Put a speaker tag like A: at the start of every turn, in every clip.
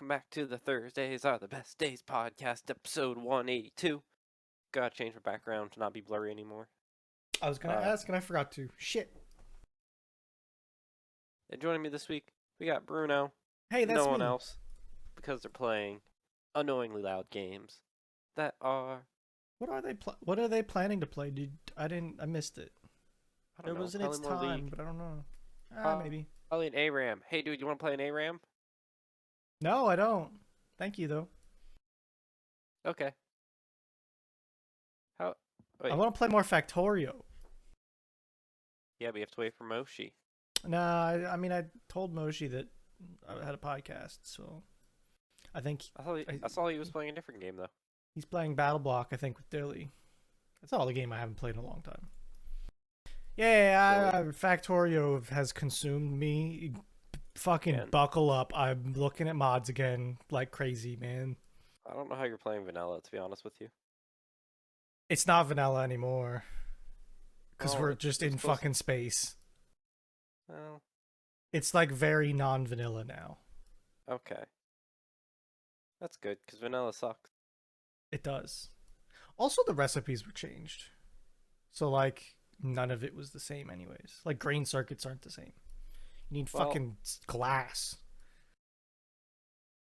A: welcome back to the Thursdays Are the Best Days podcast, episode 182. Gotta change my background to not be blurry anymore.
B: I was gonna ask and I forgot to. Shit.
A: And joining me this week, we got Bruno.
B: Hey, that's
A: no one
B: me.
A: else, because they're playing annoyingly loud games that are.
B: What are they planning to play? I missed it.
A: I don't
B: It
A: know,
B: was in its
A: probably more
B: time,
A: League.
B: but I don't know. Maybe.
A: Probably an ARAM. Hey, dude, you want to play an ARAM?
B: No, I don't. Thank you though.
A: Okay. Wait.
B: I want to play more Factorio.
A: Yeah, we have to wait for Moshi.
B: Nah, I mean I told Moshi that I had a podcast, so I think
A: I saw he was playing a different game though.
B: he's playing Battle Block. I think with Dilly. That's all the game I haven't played in a long time. Yeah, Factorio has consumed me. Fucking buckle up. I'm looking at mods again like crazy, man.
A: I don't know how you're playing vanilla, to be honest with you.
B: It's not vanilla anymore. Because we're just in fucking space.
A: Well,
B: it's like very non-vanilla now.
A: Okay. That's good, because vanilla sucks.
B: It does. Also, the recipes were changed. So, like, none of it was the same anyways. Like, grain circuits aren't the same. You need fucking glass.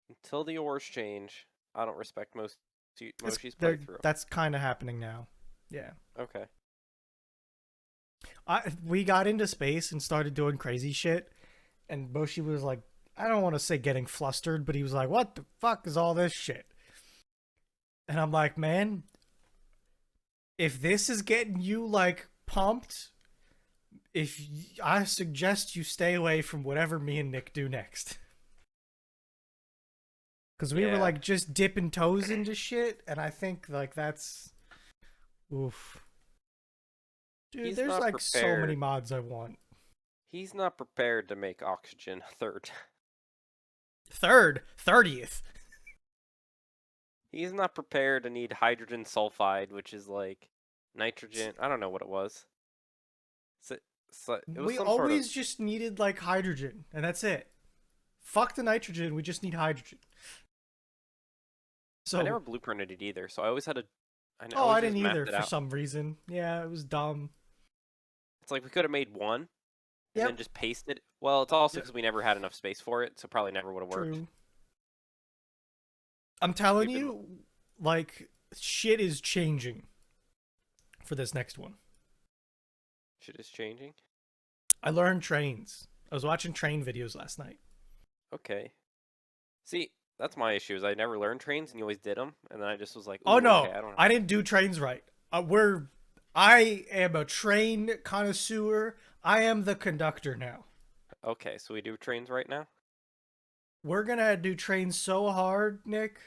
A: Until the ores change, I don't respect Moshi's playthrough.
B: That's kind of happening now. Yeah.
A: Okay.
B: We got into space and started doing crazy shit, and Moshi was like, I don't want to say getting flustered, but he was like, what the fuck is all this shit? And I'm like, man, if this is getting you, like, pumped, I suggest you stay away from whatever me and Nick do next. Because we were, like, just dipping toes into shit, and I think, like, that's... Oof. Dude, there's, like, so many mods I want.
A: He's not prepared to make oxygen a third.
B: 30th.
A: He's not prepared to need hydrogen sulfide, which is, like, nitrogen. I don't know what it was.
B: We always just needed, like, hydrogen, and that's it. Fuck the nitrogen, we just need hydrogen. So
A: I never blueprinted it either, so I always had to...
B: I didn't either for some reason. Yeah, it was dumb.
A: It's like we could have made one, and then just pasted it. Well, it's also because we never had enough space for it, so probably never would have worked.
B: True. I'm telling you, like, shit is changing for this next one.
A: Shit is changing?
B: I learned trains. I was watching train videos last night.
A: Okay. See, that's my issue, is I never learned trains, and you always did them, and then I just was like,
B: oh no,
A: okay,
B: I didn't do trains right. I am a train connoisseur. I am the conductor now.
A: Okay, so we do trains right now?
B: We're gonna do trains so hard, Nick.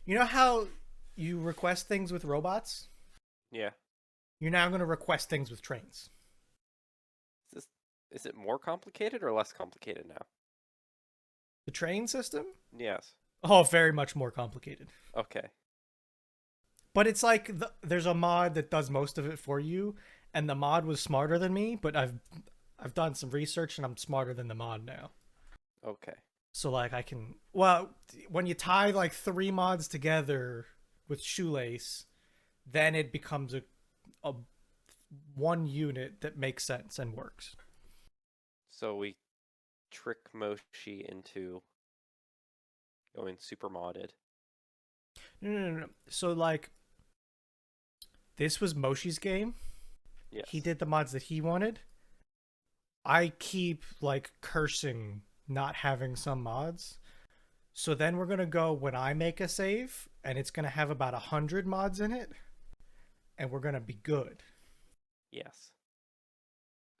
B: You know how you request things with robots?
A: Yeah.
B: You're now gonna request things with trains.
A: Is it more complicated or less complicated now?
B: The train system?
A: Yes.
B: Oh, very much more complicated.
A: Okay.
B: But it's like there's a mod that does most of it for you, and the mod was smarter than me, but I've done some research and I'm smarter than the mod now.
A: Okay.
B: So like I can, well, when you tie like 3 mods together with shoelace, then it becomes a one unit that makes sense and works.
A: So we trick Moshi into going super modded.
B: No. So like, this was Moshi's game.
A: Yes.
B: He did the mods that he wanted. I keep like cursing not having some mods. So then we're gonna go when I make a save, and it's gonna have about 100 mods in it, and we're gonna be good.
A: Yes.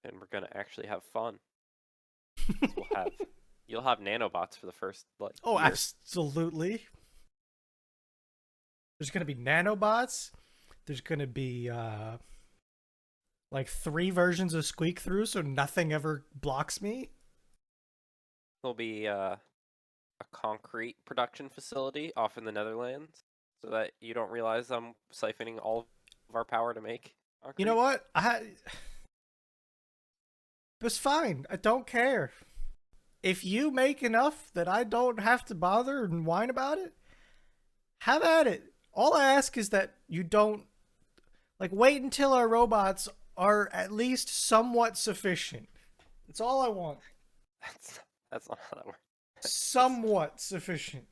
A: And we're gonna actually have fun. You'll have nanobots for the first year.
B: Absolutely. There's gonna be nanobots. There's gonna be like 3 versions of Squeak Through, so nothing ever blocks me.
A: There'll be a concrete production facility off in the Netherlands, so that you don't realize I'm siphoning all of our power to make concrete.
B: You know what? It was fine. I don't care. If you make enough that I don't have to bother and whine about it, have at it. All I ask is that you don't like wait until our robots are at least somewhat sufficient. That's all I want.
A: That's that's not how that works. That's,
B: Somewhat sufficient.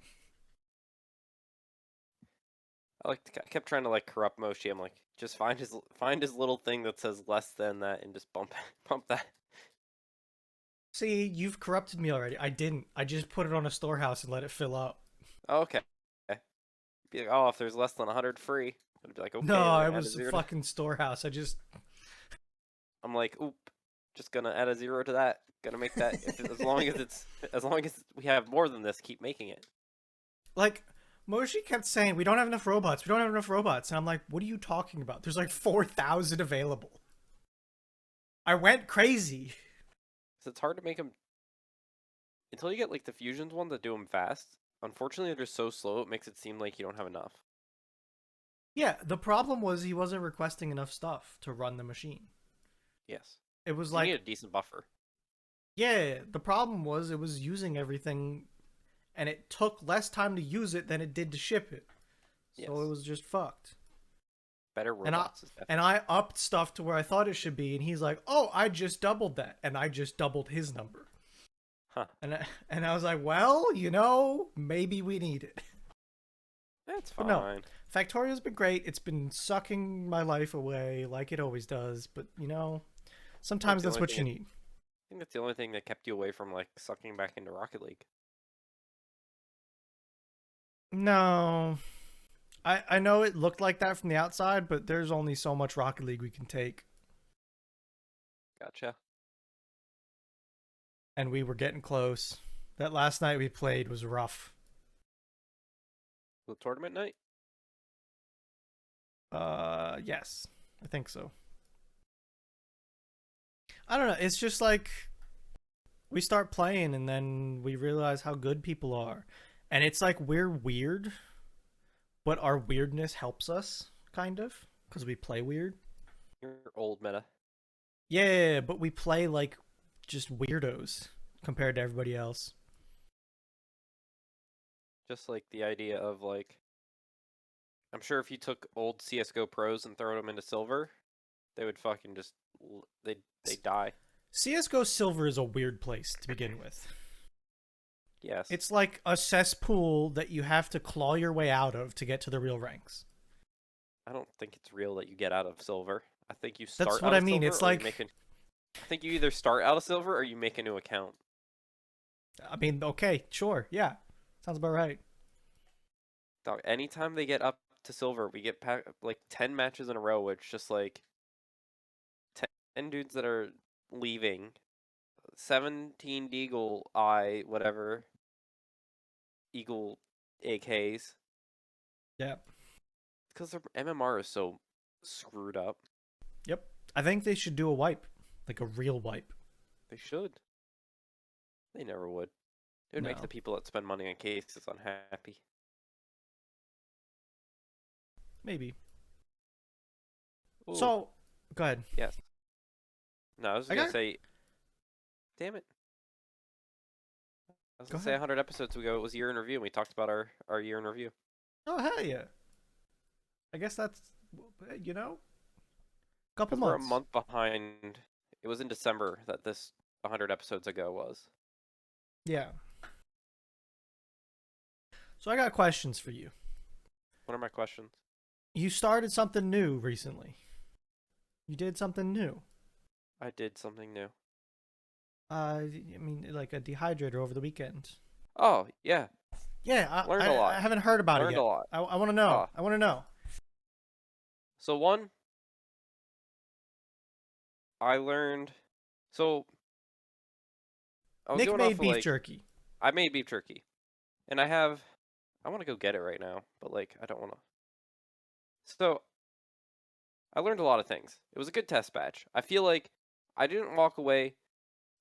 A: I kept trying to like corrupt Moshi. I'm like, just find his little thing that says less than that and just bump that.
B: See, you've corrupted me already. I didn't. I just put it on a storehouse and let it fill up.
A: Oh, okay. Be like, oh, if there's less than 100 free, I'd be like, okay,
B: No,
A: we're
B: it
A: gonna add a
B: was a
A: zero to.
B: fucking storehouse. I just
A: I'm like, oop, just gonna add a zero to that. Gonna make that as long as we have more than this, keep making it.
B: like Moshi kept saying we don't have enough robots. We don't have enough robots, and I'm like, what are you talking about? There's like 4,000 available. I went crazy.
A: So it's hard to make them until you get like the fusions ones that do them fast. Unfortunately, they're just so slow. It makes it seem like you don't have enough.
B: Yeah, the problem was he wasn't requesting enough stuff to run the machine.
A: Yes,
B: It was
A: you need a
B: like,
A: decent buffer.
B: yeah, the problem was it was using everything and it took less time to use it than it did to ship it. So it
A: Yes,
B: was just fucked.
A: better
B: And I
A: robots is
B: and
A: definitely.
B: I upped stuff to where I thought it should be, and he's like, "Oh, I just doubled that," and I just doubled his number.
A: Huh?
B: And I was like, "Well, maybe we need it."
A: That's
B: But no,
A: fine.
B: Factorial's been great. It's been sucking my life away like it always does. But
A: That's
B: sometimes
A: the
B: that's
A: only
B: what
A: thing.
B: you need.
A: I think that's the only thing that kept you away from like sucking back into Rocket League.
B: No, I know it looked like that from the outside, but there's only so much Rocket League we can take,
A: Gotcha.
B: and we were getting close. That last night we played was rough.
A: The tournament night.
B: Yes, I think so. I don't know. It's just like we start playing and then we realize how good people are. And it's like we're weird, but our weirdness helps us, kind of, because we play weird.
A: Your old meta.
B: Yeah, but we play like just weirdos compared to everybody else.
A: Just like the idea of like, I'm sure if you took old CS:GO pros and throw them into silver, they would fucking just they die.
B: CSGO Silver is a weird place to begin with.
A: Yes.
B: It's like a cesspool that you have to claw your way out of to get to the real ranks.
A: I don't think it's real that you get out of silver. I think you
B: That's
A: start
B: what
A: out
B: I
A: of
B: mean.
A: silver
B: It's
A: or you
B: like,
A: make an I think you either start out of silver or you make a new account.
B: okay, sure, yeah. Sounds about right.
A: Dog, anytime they get up to silver, we get like 10 matches in a row, which just like 10 dudes that are leaving, 17 Deagle I whatever Eagle AKs
B: Yeah.
A: because their MMR is so screwed up.
B: Yep. I think they should do a wipe, like a real wipe.
A: They should. They never would. It would make the
B: No.
A: people that spend money on cases unhappy.
B: Maybe.
A: Ooh,
B: So, go ahead.
A: yes. No, I was
B: I
A: gonna
B: got.
A: say, damn it. I was
B: Go
A: gonna say
B: ahead.
A: 100 episodes ago it was year in review, and we talked about our year in review.
B: Oh hell yeah! I guess that's couple
A: Because we're a
B: months.
A: month behind. It was in December that this 100 episodes ago was.
B: Yeah. So I got questions for you.
A: What are my questions?
B: You started something new recently. You did something new.
A: I did something new.
B: I mean, like a dehydrator over the weekend.
A: Oh, yeah.
B: Yeah,
A: Learned a
B: I
A: lot.
B: haven't heard about it
A: Learned a
B: yet.
A: lot.
B: I want to know.
A: Ah.
B: I want to know.
A: So, one, I learned. So, I was
B: Nick
A: going off
B: made
A: of
B: beef
A: like.
B: jerky.
A: I made beef jerky. And I have. I want to go get it right now, but like, I don't want to. So, I learned a lot of things. It was a good test batch. I feel like I didn't walk away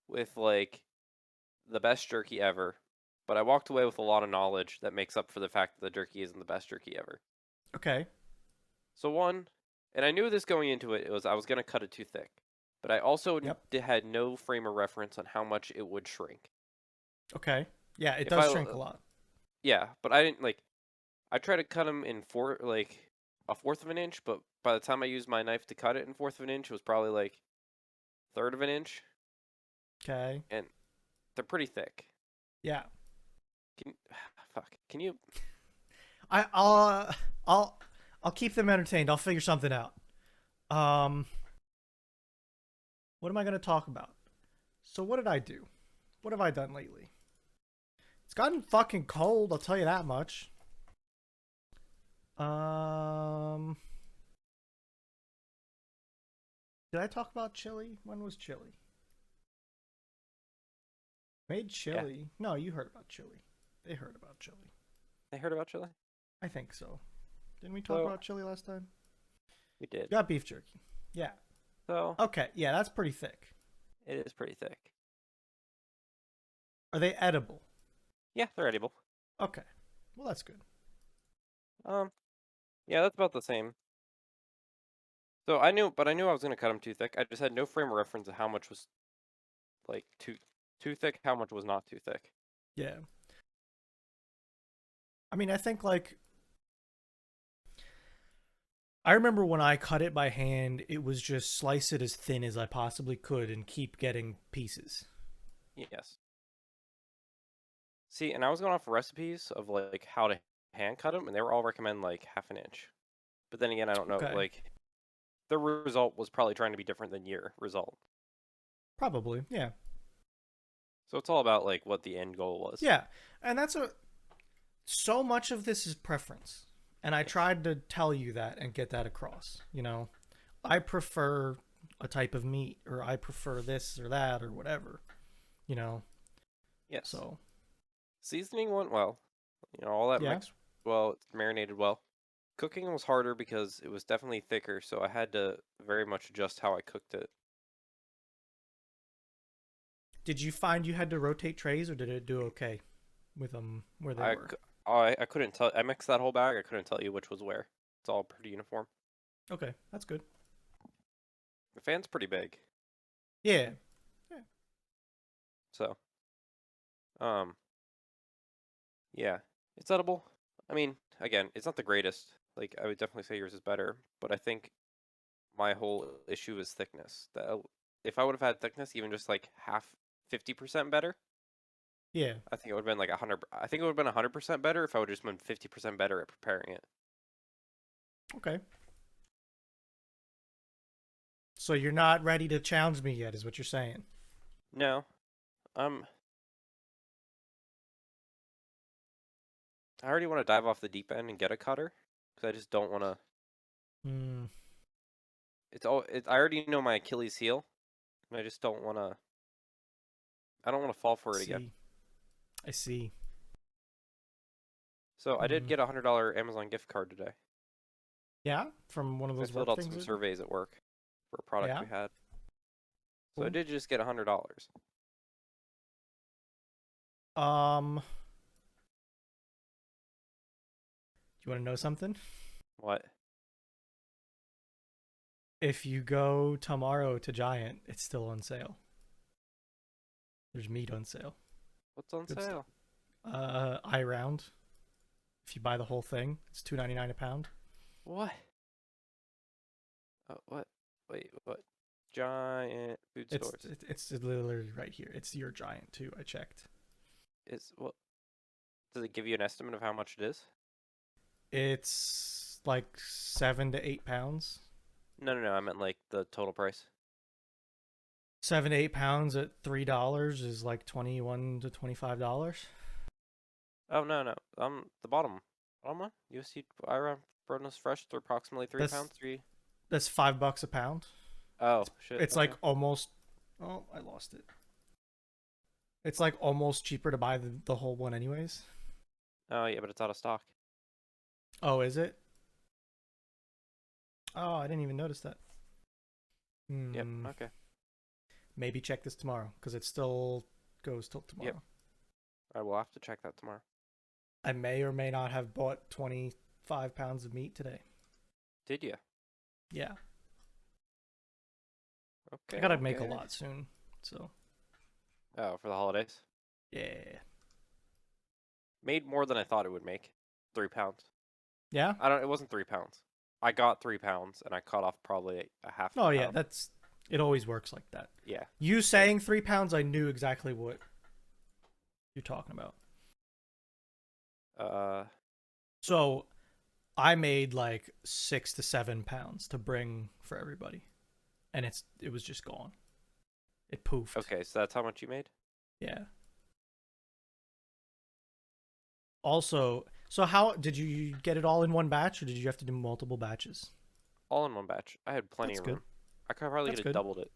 A: with like the best jerky ever, but I walked away with a lot of knowledge that makes up for the fact that the jerky isn't the best jerky ever.
B: Okay.
A: So one, and I knew this going into it, I was gonna cut it too thick, but I also
B: Yep.
A: had no frame of reference on how much it would shrink.
B: Okay. Yeah, it
A: If
B: does shrink a lot.
A: yeah, but I didn't like. I tried to cut them in a fourth of an inch, but by the time I used my knife to cut it in fourth of an inch, it was probably like third of an inch,
B: Okay.
A: and they're pretty thick.
B: Yeah.
A: Can fuck? Can you?
B: I'll I'll keep them entertained. I'll figure something out. Um, what am I going to talk about? So what did I do? What have I done lately? It's gotten fucking cold, I'll tell you that much. Um, did I talk about chili? When was chili? Made
A: Yeah,
B: chili. No, you heard about chili. They heard about chili.
A: I heard about chili.
B: I think so. Didn't we talk
A: So
B: about chili last time?
A: we did.
B: You got beef jerky. Yeah.
A: So
B: Okay. Yeah, that's pretty thick.
A: it is pretty thick.
B: Are they edible?
A: Yeah, they're edible.
B: Okay. Well, that's good.
A: Um, yeah, that's about the same. So but I knew I was gonna cut them too thick. I just had no frame of reference of how much was like too thick, how much was not too thick.
B: Yeah. I mean, I think like I remember when I cut it by hand, it was just slice it as thin as I possibly could and keep getting pieces.
A: Yes. See, and I was going off recipes of like how to hand cut them, and they were all recommend like half an inch. But then again, I don't know.
B: Okay.
A: Like the result was probably trying to be different than your result.
B: Probably. Yeah.
A: So it's all about like what the end goal was.
B: Yeah. And that's a so much of this is preference. And I
A: Yes.
B: tried to tell you that and get that across. You know, I prefer a type of meat or I prefer this or that or whatever, you know.
A: Yes.
B: So,
A: Seasoning went well. You know, all that
B: yeah.
A: mixed well, it's marinated well. Cooking was harder because it was definitely thicker, so I had to very much adjust how I cooked it.
B: Did you find you had to rotate trays or did it do okay with them where they were?
A: I couldn't tell. I mixed that whole bag. I couldn't tell you which was where. It's all pretty uniform.
B: Okay, that's good.
A: The fan's pretty big,
B: Yeah. Yeah.
A: so um, yeah, it's edible. I mean, again, it's not the greatest. Like, I would definitely say yours is better, but I think my whole issue is thickness. If I would have had thickness, even just like half, 50% better,
B: Yeah.
A: I think it would have been like 100. I think it would have been 100% better if I would have just been 50% better at preparing it.
B: Okay. So you're not ready to challenge me yet, is what you're saying.
A: No, um, I already want to dive off the deep end and get a cutter because I just don't want to.
B: Hmm.
A: I already know my Achilles heel, and I just don't want to. I don't want to fall
B: I
A: for it again.
B: see. I see.
A: So I did
B: Hmm.
A: get a $100 Amazon gift card today.
B: Yeah, from one of
A: I
B: those
A: filled
B: work
A: out
B: things.
A: some surveys at work for a product
B: Yeah.
A: we had. So I
B: Cool.
A: did just get $100.
B: Um. You want to know something?
A: What?
B: If you go tomorrow to Giant, it's still on sale. There's meat on sale.
A: What's on
B: Good stuff.
A: sale?
B: I round. If you buy the whole thing, it's $2.99 a pound.
A: What? What? Wait, what? Giant food
B: It's
A: stores.
B: it's literally right here. It's your Giant too. I checked.
A: Is what? Does it give you an estimate of how much it is?
B: It's like 7 to 8 pounds.
A: No, no, no. I meant like the total price.
B: 7 to 8 pounds at $3 is like $21 to $25.
A: Oh no, no. The bottom one. USD Ira Frozen Fresh. They're approximately three
B: That's
A: pounds. Three.
B: that's $5 a pound.
A: Oh shit.
B: It's like
A: Okay.
B: almost. Oh, I lost it. It's like almost cheaper to buy the whole one, anyways.
A: Oh yeah, but it's out of stock.
B: Oh, is it? Oh, I didn't even notice that.
A: Yep.
B: Hmm.
A: Okay.
B: Maybe check this tomorrow because it still goes till
A: Yep.
B: tomorrow.
A: I will have to check that tomorrow.
B: I may or may not have bought 25 pounds of meat today.
A: Did you?
B: Yeah. I
A: Okay.
B: gotta make a
A: Okay.
B: lot soon. So
A: Oh, for the holidays.
B: Yeah.
A: Made more than I thought it would make. 3 pounds.
B: Yeah?
A: I don't. It wasn't 3 pounds. I got 3 pounds, and I cut off probably a half a
B: Oh, yeah,
A: pound.
B: that's. It always works like that.
A: Yeah.
B: You
A: Like,
B: saying 3 pounds, I knew exactly what you're talking about.
A: uh,
B: So I made like 6 to 7 pounds to bring for everybody, and it was just gone. It poofed.
A: okay, so that's how much you made?
B: Yeah. Also, so how did you get it all in one batch, or did you have to do multiple batches?
A: All in one batch. I had plenty
B: That's
A: of
B: good.
A: room. I could probably could
B: That's
A: have
B: good.
A: doubled it.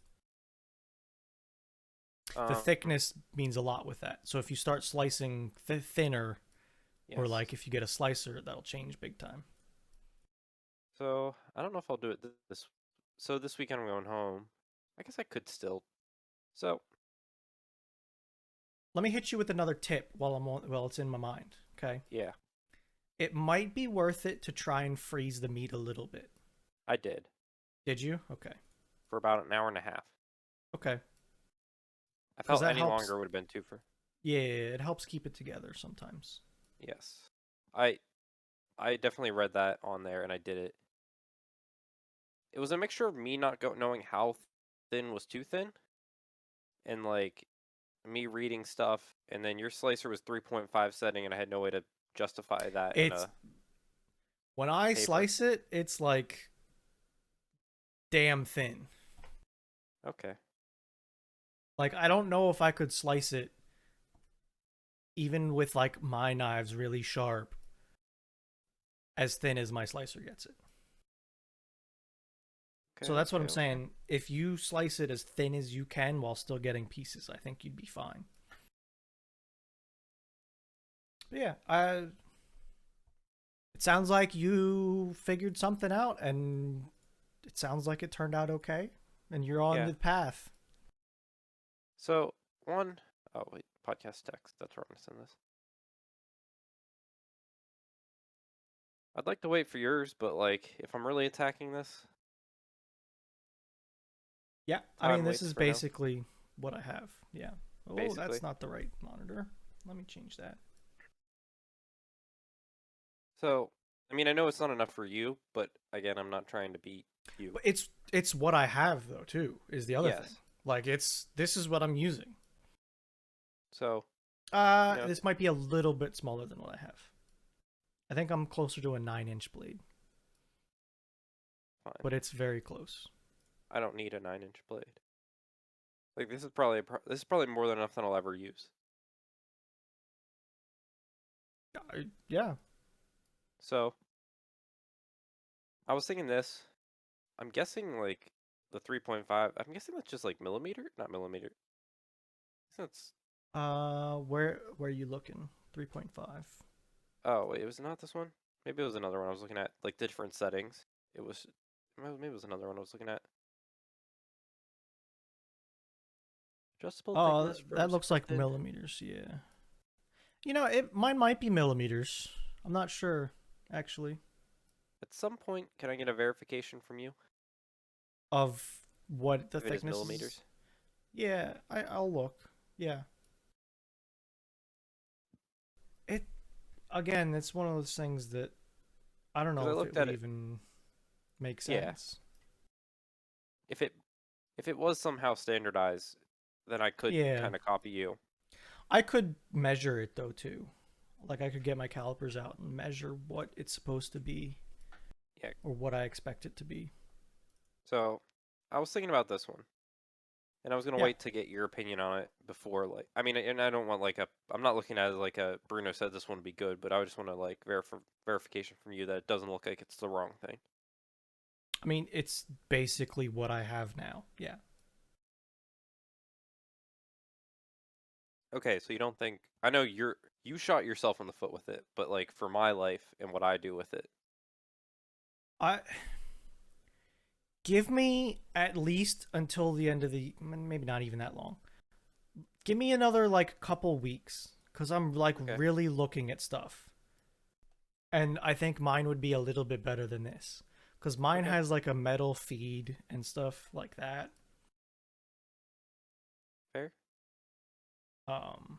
B: The
A: Um,
B: thickness means a lot with that. So if you start slicing thinner, or
A: yes.
B: like if you get a slicer, that'll change big time.
A: So I don't know if I'll do it this. So this weekend I'm going home. I guess I could still. So
B: Let me hit you with another tip while it's in my mind. Okay,
A: yeah,
B: it might be worth it to try and freeze the meat a little bit.
A: I did
B: Did you? Okay.
A: for about an hour and a half.
B: Okay.
A: I
B: Because
A: felt
B: that
A: any
B: helps.
A: longer would have been too for.
B: Yeah, it helps keep it together sometimes.
A: Yes, I I definitely read that on there and I did it. It was a mixture of me not knowing how thin was too thin, and like me reading stuff, and then your slicer was 3.5 setting, and I had no way to justify that in
B: It's
A: a
B: when I
A: paper.
B: slice it, it's like damn thin.
A: Okay.
B: Like I don't know if I could slice it even with like my knives really sharp as thin as my slicer gets it.
A: Okay.
B: So that's what
A: Okay.
B: I'm
A: Okay.
B: saying. If you slice it as thin as you can while still getting pieces, I think you'd be fine. But yeah, it sounds like you figured something out, and it sounds like it turned out okay, and you're on
A: Yeah.
B: the path.
A: So one oh wait, podcast text. That's where I'm gonna send this. I'd like to wait for yours, but like if I'm really attacking this,
B: Yeah, I mean,
A: time
B: this
A: waits
B: is
A: for now.
B: basically what I have. Yeah. Oh, that's
A: Basically.
B: not the right monitor. Let me change that.
A: So I mean I know it's not enough for you, but again I'm not trying to beat you.
B: But it's what I have though too. Is the other thing.
A: Yes.
B: Like this is what I'm using.
A: So
B: This might be a little bit smaller than what I have. I think I'm closer to a 9-inch blade,
A: fine.
B: but it's very close.
A: I don't need a 9-inch blade. Like this is probably more than enough than I'll ever use.
B: Yeah.
A: So I was thinking this. I'm guessing like the 3.5. I'm guessing that's just like millimeter, not millimeter. That's
B: Where are you looking? 3.5.
A: oh wait, it was not this one. Maybe it was another one I was looking at, like the different settings. It was maybe it was another one I was looking at. Adjustable
B: Oh,
A: thickness
B: that
A: frozen
B: looks like
A: method.
B: millimeters. Yeah. Mine might be millimeters. I'm not sure actually
A: At some point, can I get a verification from you
B: of what the
A: if it is
B: thickness is.
A: millimeters?
B: Yeah, I'll look. Yeah. It again, it's one of those things that I don't
A: Because
B: know
A: I
B: if
A: looked
B: it
A: at
B: would
A: it.
B: even make
A: Yeah,
B: sense.
A: if it if it was somehow standardized, then I could
B: Yeah.
A: kind of copy you.
B: I could measure it though too. Like I could get my calipers out and measure what it's supposed to be
A: Yeah.
B: or what I expect it to be.
A: So I was thinking about this one, and I was gonna
B: Yeah.
A: wait to get your opinion on it before, like, I mean, and I don't want like a. I'm not looking at it like a Bruno said this one would be good, but I just want to like verification from you that it doesn't look like it's the wrong thing.
B: I mean, it's basically what I have now. Yeah.
A: Okay, so you don't think I know you shot yourself in the foot with it, but like for my life and what I do with it,
B: I give me at least until the end of the maybe not even that long. Give me another like couple weeks cuz I'm like
A: okay,
B: really looking at stuff. And I think mine would be a little bit better than this cuz mine
A: okay,
B: has like a metal feed and stuff like that.
A: fair.
B: Um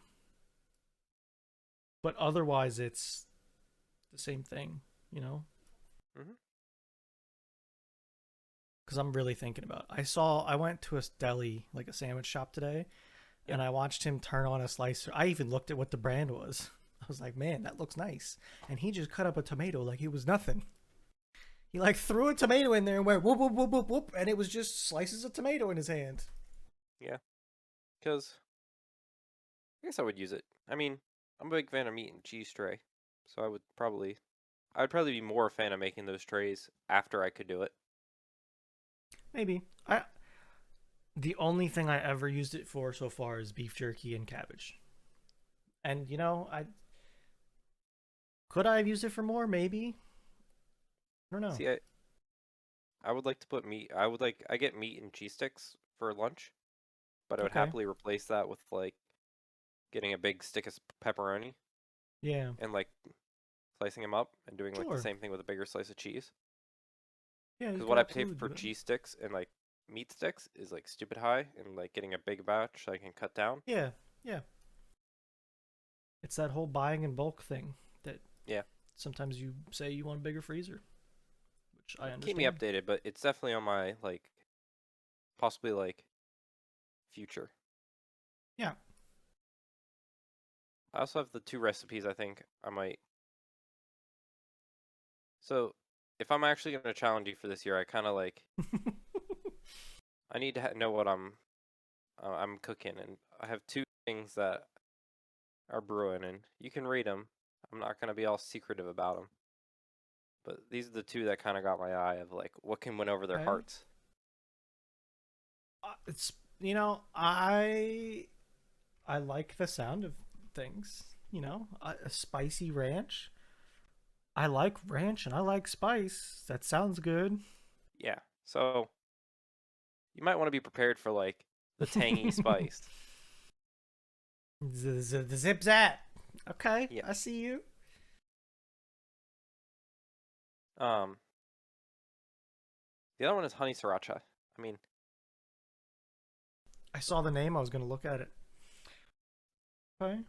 B: but otherwise it's the same thing, you know?
A: Hmm.
B: Because I'm really thinking about it. I went to a deli, like a sandwich shop today,
A: Yep.
B: and I watched him turn on a slicer. I even looked at what the brand was. I was like, man, that looks nice. And he just cut up a tomato like it was nothing. He like threw a tomato in there and went whoop whoop whoop whoop whoop, and it was just slices of tomato in his hand.
A: Yeah. Because I guess I would use it. I mean, I'm a big fan of meat and cheese tray, so I'd probably be more a fan of making those trays after I could do it.
B: Maybe the only thing I ever used it for so far is beef jerky and cabbage. And I could I have used it for more? Maybe. I don't know.
A: See, I would like to put meat. I get meat and cheese sticks for lunch, but I would
B: Okay.
A: happily replace that with like getting a big stick of pepperoni
B: Yeah.
A: and like slicing them up and doing like the
B: Sure.
A: same thing with a bigger slice of cheese.
B: Yeah, you
A: Because
B: could
A: what I pay
B: absolutely do
A: for
B: that.
A: cheese sticks and like meat sticks is like stupid high, and like getting a big batch I can cut down.
B: Yeah. Yeah. It's that whole buying in bulk thing that
A: Yeah,
B: sometimes you say you want a bigger freezer, which I
A: keep me
B: understand.
A: updated, but it's definitely on my like possibly like future.
B: Yeah.
A: I also have the two recipes I think I might. So if I'm actually going to challenge you for this year, I kind of like I need to know what I'm cooking, and I have two things that are brewing, and you can read them. I'm not going to be all secretive about them, but these are the two that kind of got my eye of like what can win over their
B: Okay.
A: hearts.
B: It's I like the sound of things. A spicy ranch. I like ranch and I like spice. That sounds good.
A: Yeah. So you might want to be prepared for like the tangy spice.
B: Zip zap. Okay,
A: Yeah.
B: I see you.
A: Um, the other one is honey sriracha. I mean,
B: I saw the name. I was gonna look at it. Okay.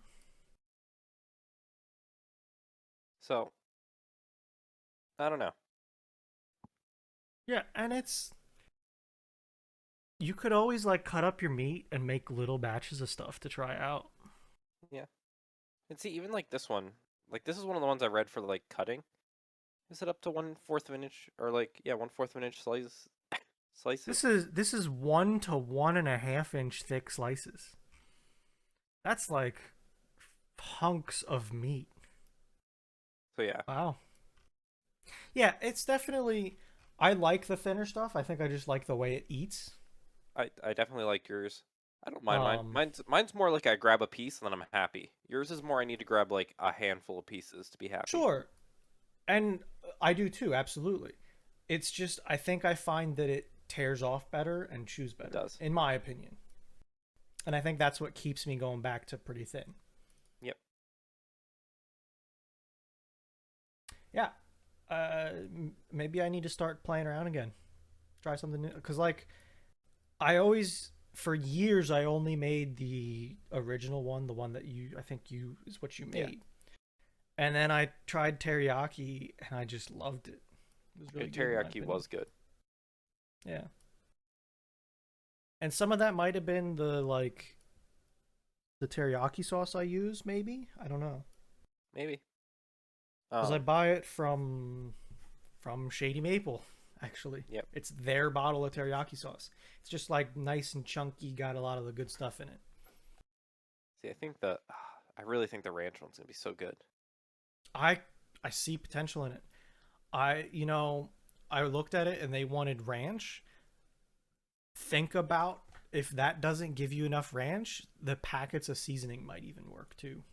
A: so I don't know.
B: Yeah, and you could always like cut up your meat and make little batches of stuff to try out.
A: Yeah. And see, even like this one, like this is one of the ones I read for like cutting. Is it up to 1/4 of an inch or like yeah 1/4 of an inch slices?
B: This is 1 to 1.5 inch thick slices. That's like hunks of meat.
A: So yeah,
B: Wow. Yeah, it's definitely. I like the thinner stuff. I think I just like the way it eats.
A: I definitely like yours. I don't mind mine.
B: Um,
A: Mine's more like I grab a piece and then I'm happy. Yours is more I need to grab like a handful of pieces to be happy.
B: sure, and I do too. Absolutely. It's just I think I find that it tears off better and chews
A: It
B: better,
A: does.
B: in my opinion. And I think that's what keeps me going back to pretty thin.
A: Yep.
B: Yeah. Maybe I need to start playing around again. Try something new. Because like I always for years I only made the original one, the one that I think you is what you
A: Yeah.
B: made. And then I tried teriyaki and I just loved it. It was
A: Yeah,
B: really good in my
A: teriyaki
B: opinion.
A: was good.
B: Yeah. And some of that might have been the teriyaki sauce I use, maybe. I don't know.
A: Maybe.
B: Because I
A: Um.
B: buy it from Shady Maple, actually.
A: Yep.
B: It's their bottle of teriyaki sauce. It's just like nice and chunky, got a lot of the good stuff in it.
A: See, I really think the ranch one's gonna be so good.
B: I I see potential in it. I looked at it and they wanted ranch. Think about if that doesn't give you enough ranch, the packets of seasoning might even work too.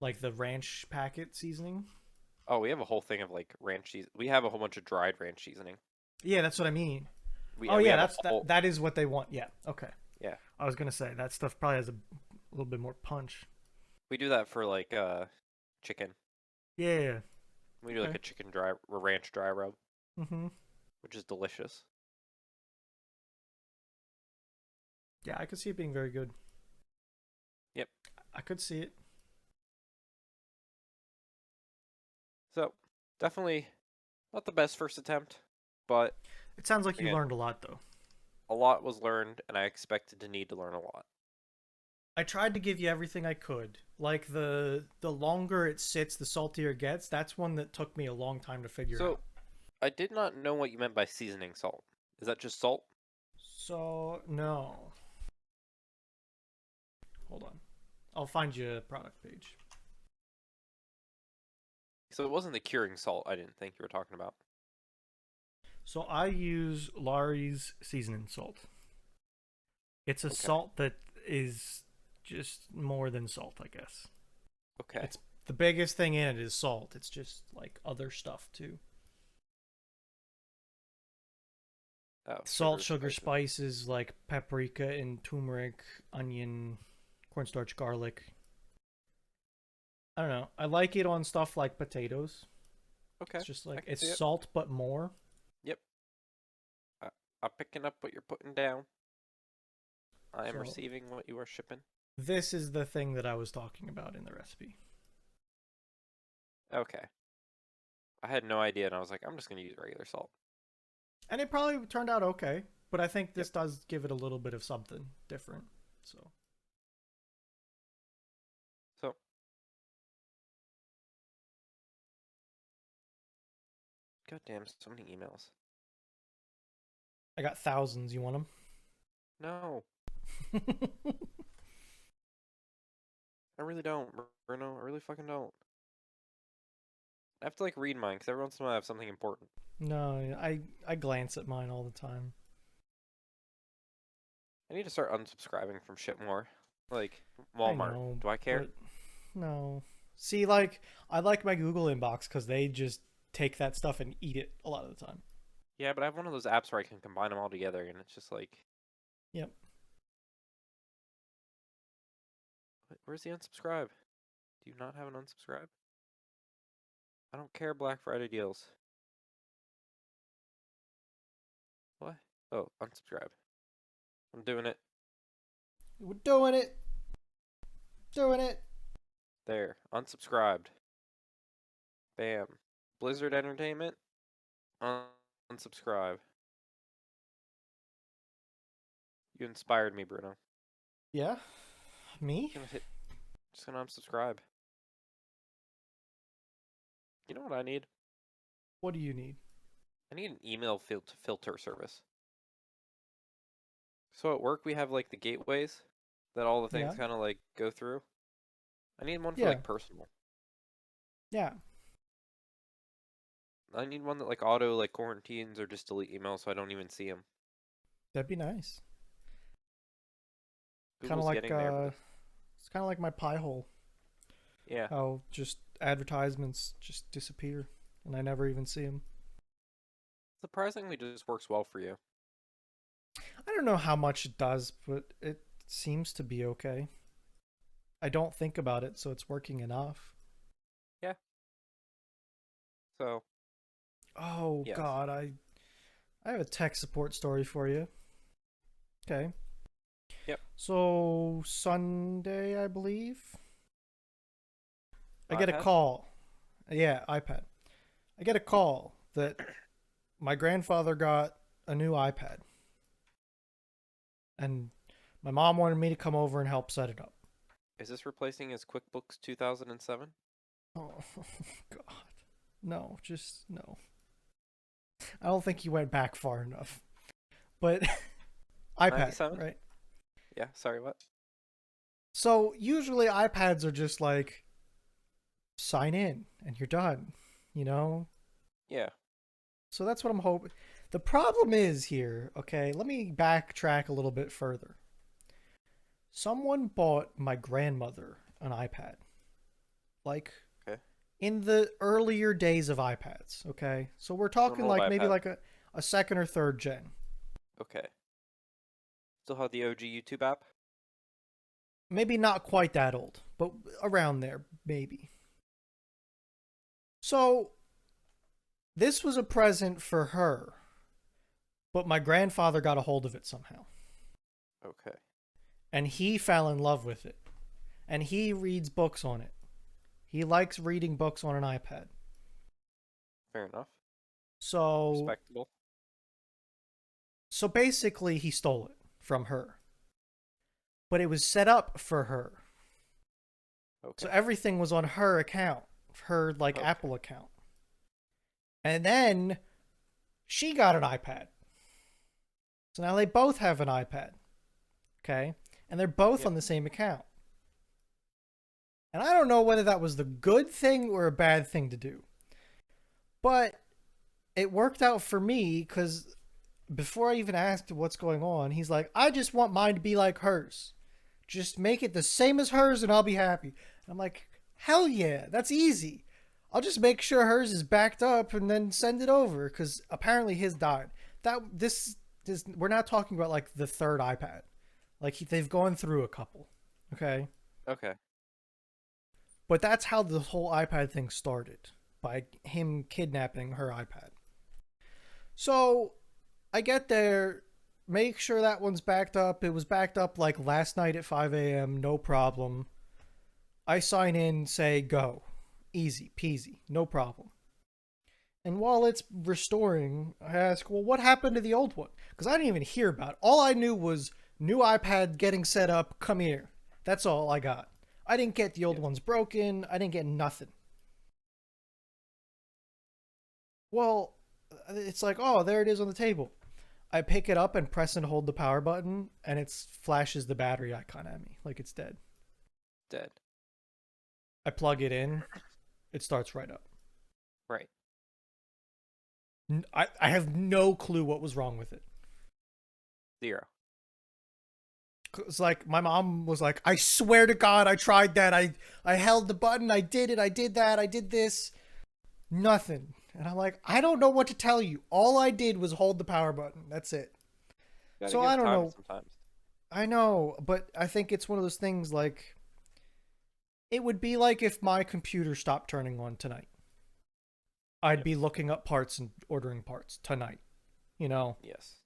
B: Like the ranch packet seasoning.
A: Oh, we have a whole thing of like ranch cheese. We have a whole bunch of dried ranch seasoning.
B: Yeah, that's what I mean.
A: We
B: Oh
A: we
B: yeah,
A: have a
B: that's that
A: whole
B: that is what they want. Yeah. Okay.
A: yeah.
B: I was gonna say that stuff probably has a little bit more punch.
A: We do that for like chicken.
B: Yeah.
A: We do like
B: Okay.
A: a chicken dry ranch dry rub,
B: Mhm.
A: which is delicious.
B: Yeah, I could see it being very good.
A: Yep.
B: I could see it.
A: So definitely not the best first attempt, but
B: It sounds like you
A: again,
B: learned a lot though.
A: a lot was learned, and I expected to need to learn a lot.
B: I tried to give you everything I could. Like the longer it sits, the saltier it gets. That's one that took me a long time to figure
A: So
B: out.
A: I did not know what you meant by seasoning salt. Is that just salt?
B: So no. Hold on. I'll find you a product page.
A: So it wasn't the curing salt I didn't think you were talking about.
B: So I use Laurie's seasoning salt. It's a
A: Okay.
B: salt that is just more than salt, I guess.
A: Okay.
B: It's the biggest thing in it is salt. It's just like other stuff too.
A: Oh,
B: Salt,
A: sugar,
B: sugar,
A: spices.
B: spices like paprika and turmeric, onion, cornstarch, garlic. I don't know. I like it on stuff like potatoes.
A: Okay.
B: It's just
A: I
B: like
A: can
B: it's
A: see it.
B: salt but more.
A: Yep. I, I'm picking up what you're putting down. I am
B: So
A: receiving what you are shipping.
B: this is the thing that I was talking about in the recipe.
A: Okay. I had no idea, and I was like, I'm just gonna use regular salt.
B: And it probably turned out okay, but I think
A: Yep.
B: this does give it a little bit of something different. So
A: So, goddamn, so many emails.
B: I got thousands. You want
A: No,
B: them?
A: I really don't, Bruno. I really fucking don't. I have to like read mine because every once in a while I have something important.
B: No, I glance at mine all the time.
A: I need to start unsubscribing from shit more. Like
B: I
A: Walmart.
B: know,
A: Do I care?
B: but no. See, like I like my Google inbox because they just take that stuff and eat it a lot of the time.
A: Yeah, but I have one of those apps where I can combine them all together, and it's just like,
B: Yep.
A: where's the unsubscribe? Do you not have an unsubscribe? I don't care Black Friday deals. What? Oh, unsubscribe. I'm doing it.
B: We're doing it. Doing it.
A: There. Unsubscribed. Bam. Blizzard Entertainment. Unsubscribe. You inspired me, Bruno.
B: Yeah. Me?
A: Just gonna unsubscribe. You know what I need?
B: What do you need?
A: I need an email filter service. So at work we have like the gateways that all the things
B: Yeah.
A: kind of like go through. I need one for
B: Yeah.
A: like personal.
B: Yeah.
A: I need one that like auto like quarantines or just delete emails so I don't even see them.
B: That'd be nice. Kind of
A: Google's
B: like
A: getting there, but
B: it's kind of like my pie hole.
A: yeah.
B: How just advertisements just disappear and I never even see them.
A: Surprisingly just works well for you.
B: I don't know how much it does, but it seems to be okay. I don't think about it, so it's working enough.
A: Yeah. So,
B: Oh
A: yes.
B: God, I have a tech support story for you. Okay.
A: Yep.
B: So Sunday, I believe, I get a
A: iPad?
B: call. Yeah, iPad. I get a call that my grandfather got a new iPad, and my mom wanted me to come over and help set it up.
A: Is this replacing his QuickBooks 2007?
B: Oh God, no, just no. I don't think he went back far enough. But iPad,
A: 97?
B: right?
A: Yeah, sorry, what?
B: So usually iPads are just like sign in and you're done, you know?
A: Yeah.
B: So that's what I'm hoping. The problem is here, okay, let me backtrack a little bit further. Someone bought my grandmother an iPad. Like
A: Okay.
B: in the earlier days of iPads, okay? So we're talking
A: Normal
B: like maybe
A: iPad.
B: like a second or third gen.
A: Okay. Still have the OG YouTube app?
B: Maybe not quite that old, but around there, maybe. So this was a present for her, but my grandfather got a hold of it somehow.
A: Okay.
B: And he fell in love with it. and he reads books on it. He likes reading books on an iPad.
A: Fair enough.
B: So
A: Respectable.
B: so basically he stole it from her. But it was set up for her. So
A: Okay.
B: everything was on her account, her like
A: Okay.
B: Apple account. And then she got an iPad. So now they both have an iPad. Okay? And they're both
A: Yep.
B: on the same account. And I don't know whether that was the good thing or a bad thing to do. But it worked out for me because before I even asked what's going on, he's like, I just want mine to be like hers. Just make it the same as hers and I'll be happy. And I'm like, hell yeah, that's easy. I'll just make sure hers is backed up and then send it over because apparently his died. This we're not talking about like the third iPad. Like they've gone through a couple, okay?
A: Okay.
B: But that's how the whole iPad thing started by him kidnapping her iPad. So I get there, make sure that one's backed up. It was backed up like last night at 5 a.m., no problem. I sign in, say go. Easy peasy, no problem. And while it's restoring, I ask, well, what happened to the old one? Because I didn't even hear about it. All I knew was new iPad getting set up, come here. That's all I got. I didn't get the old
A: Yeah.
B: ones broken. I didn't get nothing. Well, it's like, oh, there it is on the table. I pick it up and press and hold the power button, and it flashes the battery icon at me like it's dead.
A: Dead.
B: I plug it in, it starts right up.
A: Right.
B: I have no clue what was wrong with it.
A: 0.
B: It's like my mom was like, I swear to God, I tried that. I held the button. I did it. I did that. I did this. Nothing. And I'm like, I don't know what to tell you. All I did was hold the power button. That's it.
A: Gotta
B: So I
A: give
B: don't
A: time
B: know.
A: sometimes.
B: I know, but I think it's one of those things like it would be like if my computer stopped turning on tonight. I'd
A: Yep.
B: be looking up parts and ordering parts tonight, you know?
A: Yes.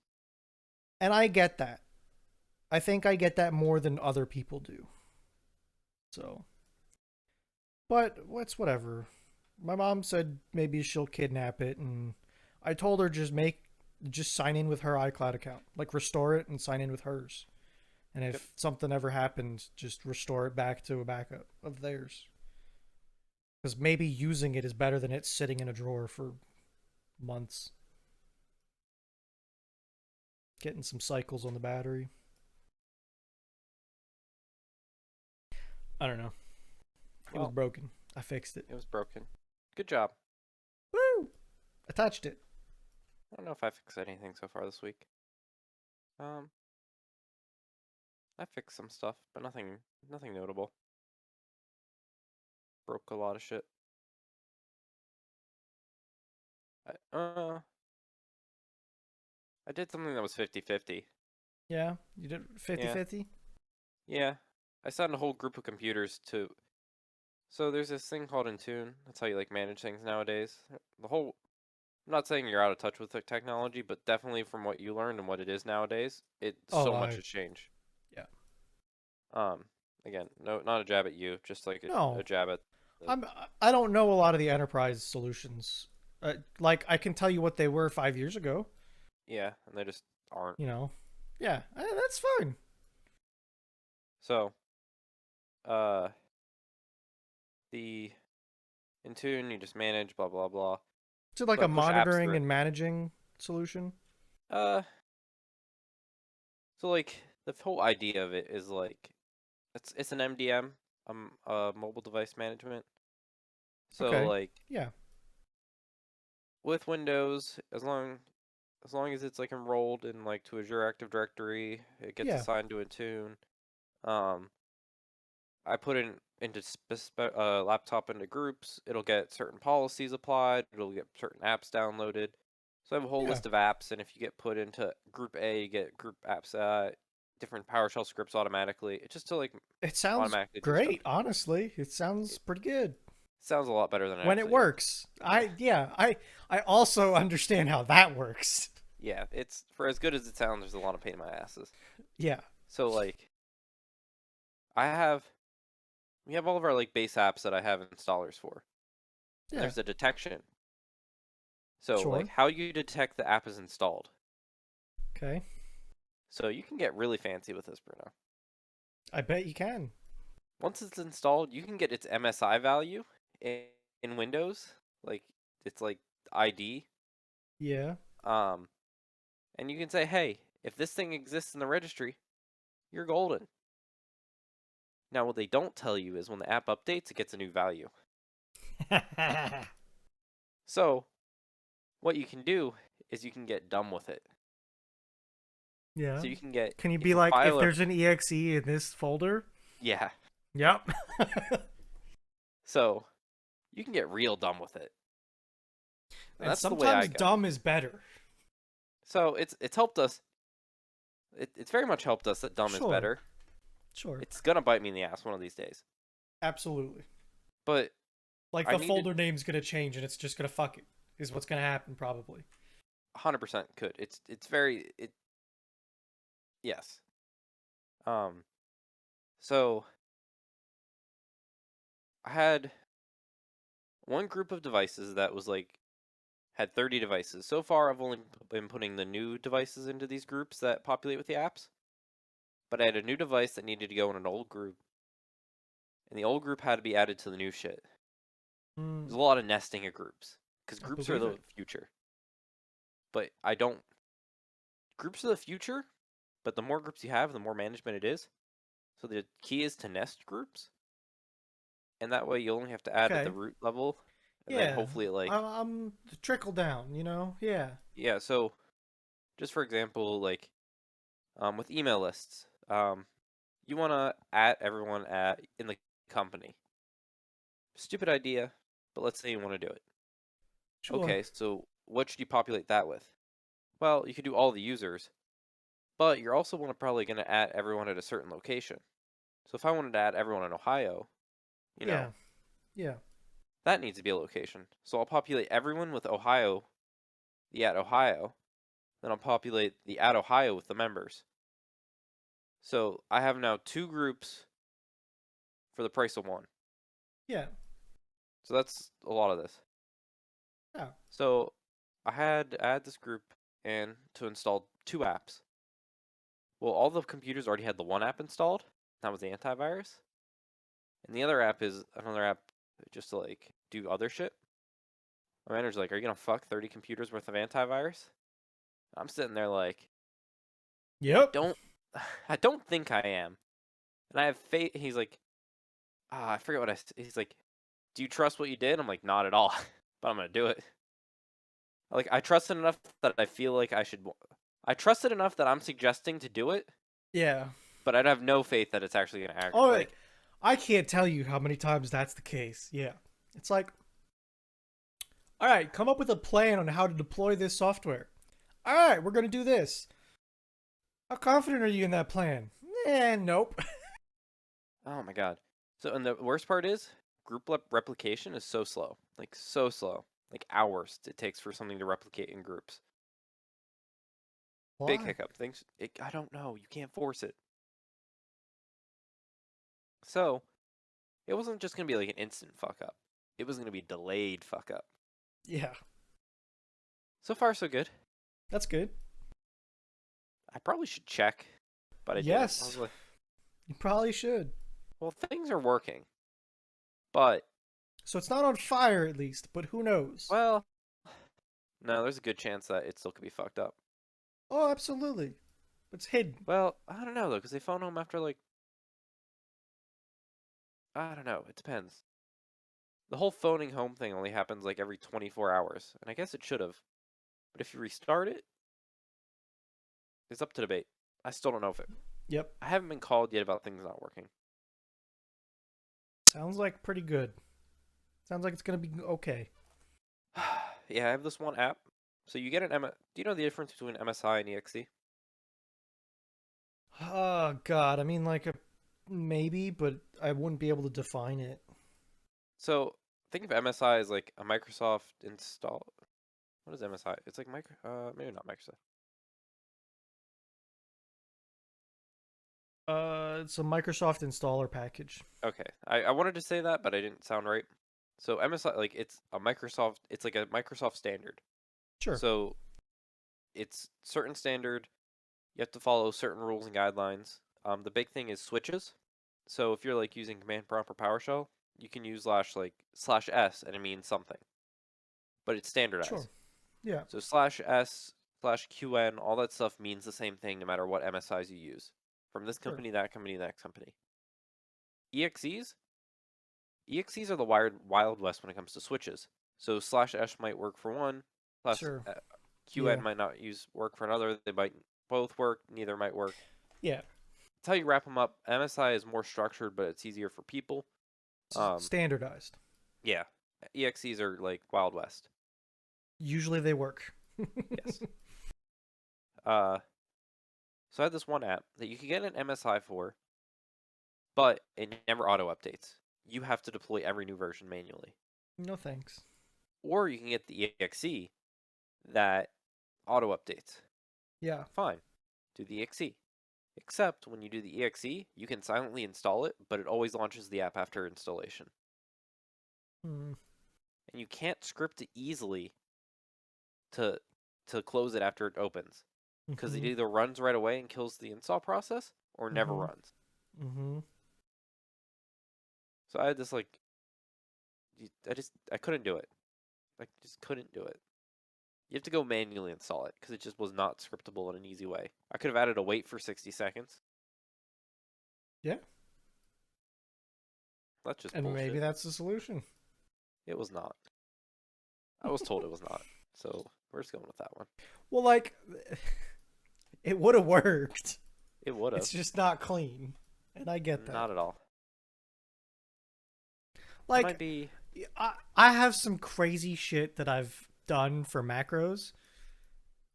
B: And I get that. I think I get that more than other people do. So, but it's whatever. My mom said maybe she'll kidnap it, and I told her just sign in with her iCloud account, like restore it and sign in with hers. And
A: Yep.
B: if something ever happens, just restore it back to a backup of theirs. Because maybe using it is better than it sitting in a drawer for months, getting some cycles on the battery. I don't know. It was
A: Well,
B: broken. I fixed it.
A: it was broken. Good job.
B: Woo! I touched it.
A: I don't know if I fixed anything so far this week. Um, I fixed some stuff, but nothing notable. Broke a lot of shit. I I did something that was 50-50.
B: Yeah, you did 50
A: Yeah.
B: 50?
A: Yeah. I signed a whole group of computers to. So there's this thing called Intune. That's how you like manage things nowadays. The whole. I'm not saying you're out of touch with the technology, but definitely from what you learned and what it is nowadays, it
B: Oh,
A: so much has changed.
B: yeah.
A: Um, Again, no, not a jab at you, just like a
B: No,
A: jab at the.
B: I'm. I don't know a lot of the enterprise solutions. Like I can tell you what they were 5 years ago.
A: Yeah, and they just aren't.
B: You know. Yeah, that's fine.
A: So, uh, the Intune you just manage, blah blah blah,
B: Is it like a
A: but push apps
B: monitoring
A: through it.
B: and managing solution?
A: Uh, so like the whole idea of it is like it's an MDM, mobile device management. So
B: Okay.
A: like
B: Yeah.
A: with Windows, as long as it's like enrolled in like to Azure Active Directory, it gets
B: Yeah.
A: assigned to a tune. Um, I put it into laptop into groups. It'll get certain policies applied. It'll get certain apps downloaded. So I have a whole
B: Yeah.
A: list of apps, and if you get put into Group A, you get group apps, different PowerShell scripts automatically. It's just to like
B: It sounds
A: automatically do stuff.
B: great, honestly. It sounds
A: It
B: pretty good.
A: sounds a lot better than it
B: When it
A: actually is.
B: works.
A: Yeah,
B: I also understand how that works.
A: yeah. It's for as good as it sounds. There's a lot of pain in my asses.
B: Yeah.
A: So like, I have we have all of our like base apps that I have installers for. And
B: Yeah,
A: there's a detection. So like
B: sure.
A: how you detect the app is installed.
B: Okay.
A: So you can get really fancy with this, Bruno.
B: I bet you can.
A: Once it's installed, you can get its MSI value in, in Windows. Like it's like ID.
B: Yeah.
A: Um, and you can say, hey, if this thing exists in the registry, you're golden. Now, what they don't tell you is when the app updates, it gets a new value. So, what you can do is you can get dumb with it.
B: Yeah.
A: So you can get,
B: Can you
A: if
B: be
A: a
B: like, if
A: file,
B: there's an exe in this folder?
A: yeah.
B: Yep.
A: So you can get real dumb with it. And
B: And
A: that's the way I
B: sometimes
A: go.
B: dumb is better.
A: So it's helped us. It's very much helped us that dumb is
B: Sure.
A: better.
B: Sure.
A: It's gonna bite me in the ass one of these days.
B: Absolutely.
A: But
B: Like
A: I
B: the
A: needed
B: folder name's gonna change and it's just gonna fuck it. Is what's gonna happen probably.
A: 100% could. It's very it yes. Um so I had one group of devices that was like had 30 devices. So far I've only been putting the new devices into these groups that populate with the apps. But I had a new device that needed to go in an old group, and the old group had to be added to the new shit. There's a
B: Mm,
A: lot of nesting of groups because
B: I
A: groups are
B: believe
A: the
B: it.
A: future. But I don't. Groups are the future, but the more groups you have, the more management it is. So the key is to nest groups, and that way you only have to add at the
B: Okay.
A: root level, and then
B: Yeah.
A: hopefully like
B: I'm trickle down, you know? Yeah.
A: yeah. So just for example, like with email lists, you want to add everyone at in the company. Stupid idea, but let's say you want to do it.
B: Sure.
A: Okay, so what should you populate that with? Well, you could do all the users, but you're also probably going to add everyone at a certain location. So if I wanted to add everyone in Ohio, you
B: Yeah.
A: know,
B: Yeah.
A: that needs to be a location. So I'll populate everyone with Ohio, the at Ohio, then I'll populate the at Ohio with the members. So I have now two groups for the price of one.
B: Yeah.
A: So that's a lot of this.
B: Yeah.
A: So I had to add this group and to install two apps. Well, all the computers already had the one app installed. That was the antivirus. And the other app is another app just to like do other shit. My manager's like, "Are you gonna fuck 30 computers worth of antivirus?" I'm sitting there like, I
B: Yep.
A: don't, I don't think I am. And I have faith. He's like, I forget what he's like, do you trust what you did? I'm like, not at all, but I'm gonna do it. Like, I trust it enough that I feel like I should. I trust it enough that I'm suggesting to do it,
B: Yeah.
A: but I'd have no faith that it's actually gonna act.
B: Oh,
A: Like,
B: I can't tell you how many times that's the case. Yeah. It's like, all right, come up with a plan on how to deploy this software. All right, we're going to do this. How confident are you in that plan? Nope.
A: oh my god. So, and the worst part is, group replication is so slow. Like, so slow. Like, hours it takes for something to replicate in groups. Big
B: Why?
A: hiccup. Things, I don't know. You can't force it. So, it wasn't just going to be like an instant fuck up. It was going to be delayed fuck up.
B: Yeah,
A: So far, so good.
B: that's good.
A: I probably should check, but I didn't. I was
B: Yes,
A: like,
B: you probably should.
A: well, things are working. But,
B: So it's not on fire at least, but who knows?
A: well, no, there's a good chance that it still could be fucked up.
B: Oh, absolutely. It's hidden.
A: Well, I don't know, though, because they phone home after, like, I don't know. It depends. The whole phoning home thing only happens, like, every 24 hours. And I guess it should have. But if you restart it, it's up to debate. I still don't know if it.
B: Yep.
A: I haven't been called yet about things not working.
B: Sounds like pretty good. Sounds like it's gonna be okay.
A: Yeah, I have this one app. So you get an Do you know the difference between MSI and EXE?
B: Oh God, I mean like a maybe, but I wouldn't be able to define it.
A: So think of MSI as like a Microsoft install. What is MSI? It's like maybe not Microsoft.
B: It's a Microsoft installer package.
A: Okay, I wanted to say that, but I didn't sound right. So MSI, like it's like a Microsoft standard.
B: Sure.
A: So it's certain standard. You have to follow certain rules and guidelines. The big thing is switches. So if you're like using command prompt or PowerShell, you can use slash s and it means something, but it's
B: Sure.
A: standardized.
B: Yeah.
A: So slash s slash qn, all that stuff means the same thing no matter what MSIs you use. From this
B: Sure.
A: company, that company, that company. EXEs, EXEs are the wild west when it comes to switches. So slash s might work for one, plus
B: Sure.
A: qn
B: Yeah.
A: might not use work for another. They might both work, neither might work.
B: Yeah.
A: That's how you wrap them up. MSI is more structured, but it's easier for people. Um,
B: Standardized.
A: yeah, EXEs are like wild west.
B: Usually they work.
A: Yes. Uh, so I had this one app that you could get an MSI for, but it never auto updates. You have to deploy every new version manually.
B: No thanks.
A: Or you can get the EXE that auto updates.
B: Yeah.
A: Fine, do the EXE. Except when you do the EXE, you can silently install it, but it always launches the app after installation.
B: Mm.
A: And you can't script it easily to close it after it opens, because it
B: Mhm.
A: either runs right away and kills the install process or never
B: Mhm.
A: runs.
B: Mhm.
A: So I had this like I couldn't do it. I just couldn't do it. You have to go manually install it because it just was not scriptable in an easy way. I could have added a wait for 60 seconds.
B: Yeah.
A: That's just
B: And maybe
A: bullshit.
B: that's the solution.
A: It was not. I was told it was not. So we're just going with that one.
B: Well, like, it would have worked.
A: It would
B: It's
A: have.
B: just not clean, and I get that.
A: Not at all. That might
B: Like,
A: be.
B: I have some crazy shit that I've done for macros,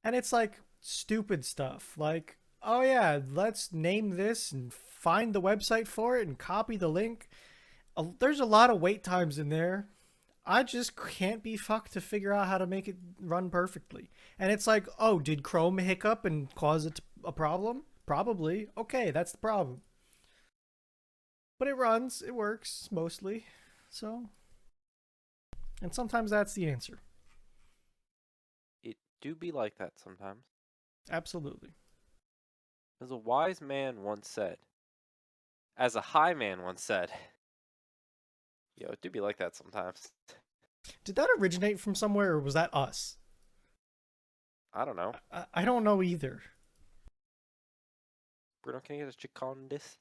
B: and it's like stupid stuff. Like, oh yeah, let's name this and find the website for it and copy the link. There's a lot of wait times in there. I just can't be fucked to figure out how to make it run perfectly. And it's like, oh, did Chrome hiccup and cause it a problem? Probably. Okay, that's the problem. But it runs, it works mostly. So, and sometimes that's the answer.
A: It do be like that sometimes.
B: Absolutely.
A: As a wise man once said, as a high man once said, yo, it do be like that sometimes.
B: Did that originate from somewhere or was that us?
A: I don't know.
B: I don't know either.
A: Bruno, can you get a chicken this?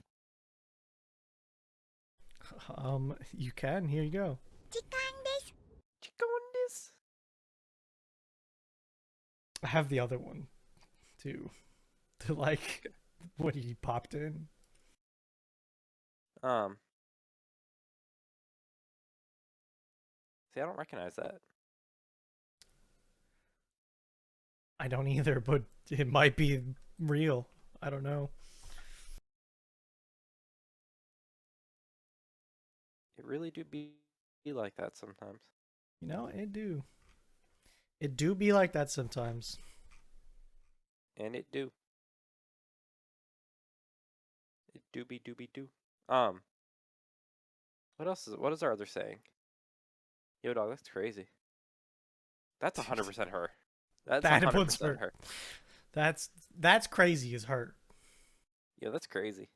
B: You can. Here you go.
A: Chicken this?
B: I have the other one too. To like when he popped in.
A: Um, see, I don't recognize that.
B: I don't either, but it might be real. I don't know.
A: It really do be like that sometimes.
B: You know, it do. It do be like that sometimes.
A: And it do. It do be do. Um, what is our other saying? Yo, dog, that's crazy. That's 100% her. That's
B: That one's
A: 100%
B: her.
A: her.
B: That's crazy as her.
A: Yo, that's crazy.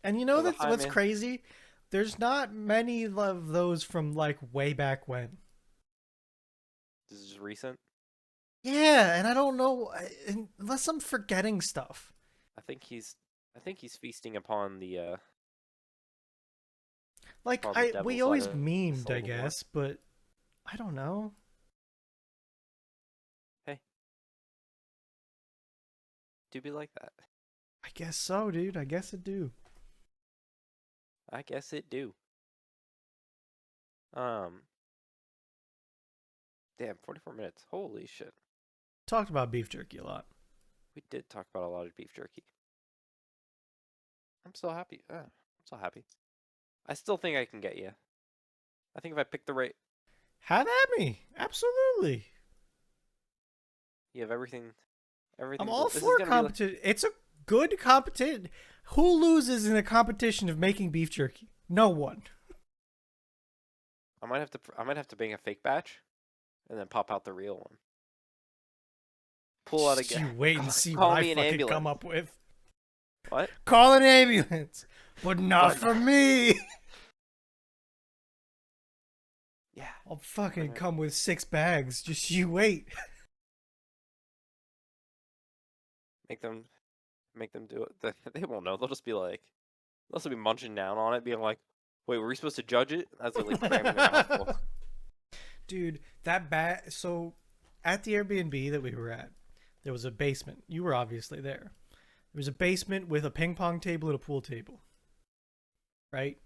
B: And you know
A: As a
B: that's
A: high
B: what's
A: man,
B: crazy? There's not many of those from like way back when.
A: this is just recent.
B: Yeah, and I don't know unless I'm forgetting stuff.
A: I think he's, I think he's feasting
B: Like
A: upon the
B: we
A: devil's
B: always
A: lettuce a
B: memed, I
A: little more.
B: guess, but I don't know.
A: Hey, do be like that.
B: I guess so, dude. I guess it do.
A: I guess it do. Um, damn, 44 minutes. Holy shit.
B: Talked about beef jerky a lot.
A: We did talk about a lot of beef jerky. I'm so happy. I'm so happy. I still think I can get you. I think if I pick the right,
B: Have at me. Absolutely.
A: you have everything.
B: I'm
A: Everything.
B: all
A: This is
B: for
A: gonna be like,
B: competition. It's a Good competition. Who loses in a competition of making beef jerky? No one.
A: I might have to bring a fake batch, and then pop out the real one. Pull out
B: Just
A: again.
B: you wait and see what
A: Call
B: I
A: me an
B: fucking
A: ambulance.
B: come up with.
A: What?
B: Call an ambulance, but not
A: But
B: for me.
A: yeah.
B: I'll fucking
A: Alright.
B: come with 6 bags. Just you wait.
A: Make them do it. They won't know. They'll just be like, they'll just be munching down on it, being like, "Wait, were we supposed to judge it?" As they're like cramming their mouthfuls.
B: Dude, that bag. So, at the Airbnb that we were at, there was a basement. You were obviously there. There was a basement with a ping pong table and a pool table. Right?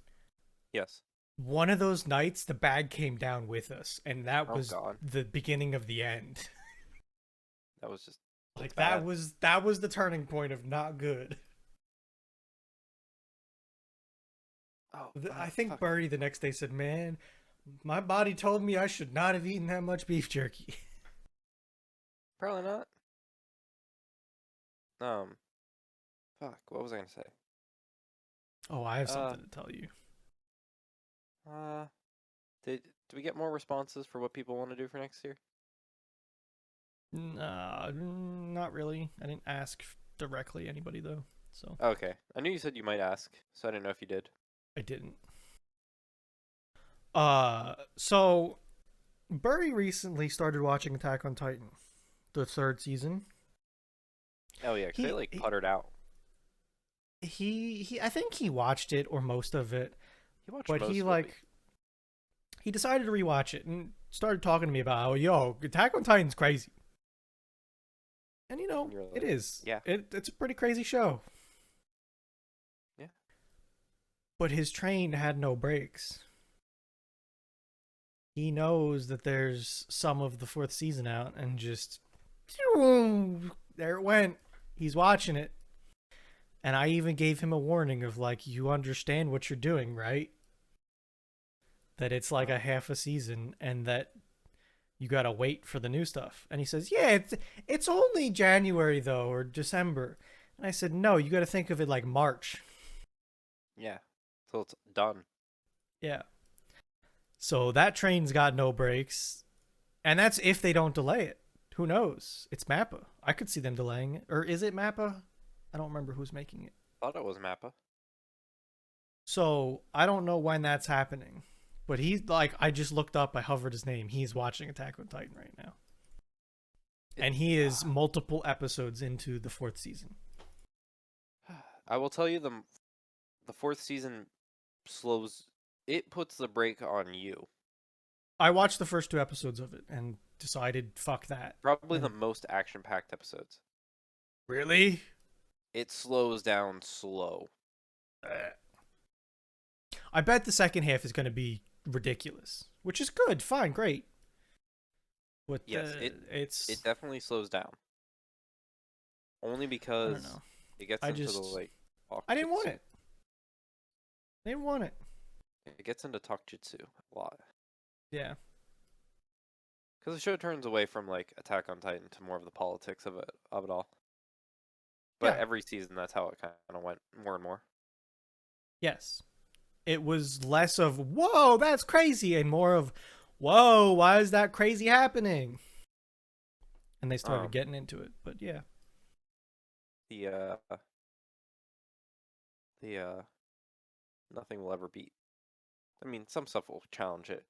A: Yes.
B: One of those nights, the bag came down with us, and that
A: Oh
B: was
A: God.
B: the beginning of the end.
A: That was just
B: Like
A: bad.
B: that was the turning point of not good.
A: Oh,
B: I think
A: fuck.
B: Birdie the next day said, "Man, my body told me I should not have eaten that much beef jerky."
A: Probably not. Fuck. What was I gonna say?
B: Oh, I have
A: Uh,
B: something to tell you.
A: uh, did we get more responses for what people want to do for next year?
B: Nah, not really. I didn't ask directly anybody though, so
A: Okay. I knew you said you might ask, so I didn't know if you did.
B: I didn't. So Birdie recently started watching Attack on Titan, the 3rd season.
A: Oh yeah, 'cause they
B: He
A: like
B: he
A: puttered out.
B: he I think he watched it or most of it,
A: He watched
B: but
A: most of it.
B: he decided to rewatch it and started talking to me about, "Oh, yo, Attack on Titan's crazy." And you know,
A: And you're
B: it
A: like,
B: is.
A: yeah,
B: It's a pretty crazy show.
A: yeah.
B: But his train had no brakes. He knows that there's some of the 4th season out and just there it went. He's watching it. And I even gave him a warning of like, you understand what you're doing, right? That it's like a half a season and that you gotta wait for the new stuff. And he says, "Yeah, it's only January though, or December." And I said, "No, you gotta think of it like March."
A: Yeah. So it's done.
B: Yeah. So that train's got no brakes. And that's if they don't delay it. Who knows? It's Mappa. I could see them delaying it. Or is it Mappa? I don't remember who's making it.
A: Thought it was Mappa.
B: So I don't know when that's happening. But he's like, I just looked up, I hovered his name. He's watching Attack on Titan right now. And he is multiple episodes into the 4th season.
A: I will tell you the 4th season slows. It puts the brake on you.
B: I watched the first 2 episodes of it and decided, fuck that.
A: Probably
B: And
A: the most action-packed episodes.
B: really?
A: It slows down slow.
B: I bet the second half is going to be ridiculous, which is good. Fine, great. But
A: Yes,
B: it's
A: it definitely slows down. Only
B: I
A: because
B: don't know.
A: it gets
B: I
A: into the
B: just
A: like
B: I didn't want
A: talkjutsu.
B: it. I didn't want it.
A: It gets into talkjutsu a lot.
B: Yeah.
A: Because the show turns away from like Attack on Titan to more of the politics of it all. But
B: Yeah.
A: every season, that's how it kind of went more and more.
B: Yes. It was less of whoa, that's crazy, and more of whoa, why is that crazy happening? And they started getting into it. But yeah.
A: The nothing will ever beat. I mean, some stuff will challenge it,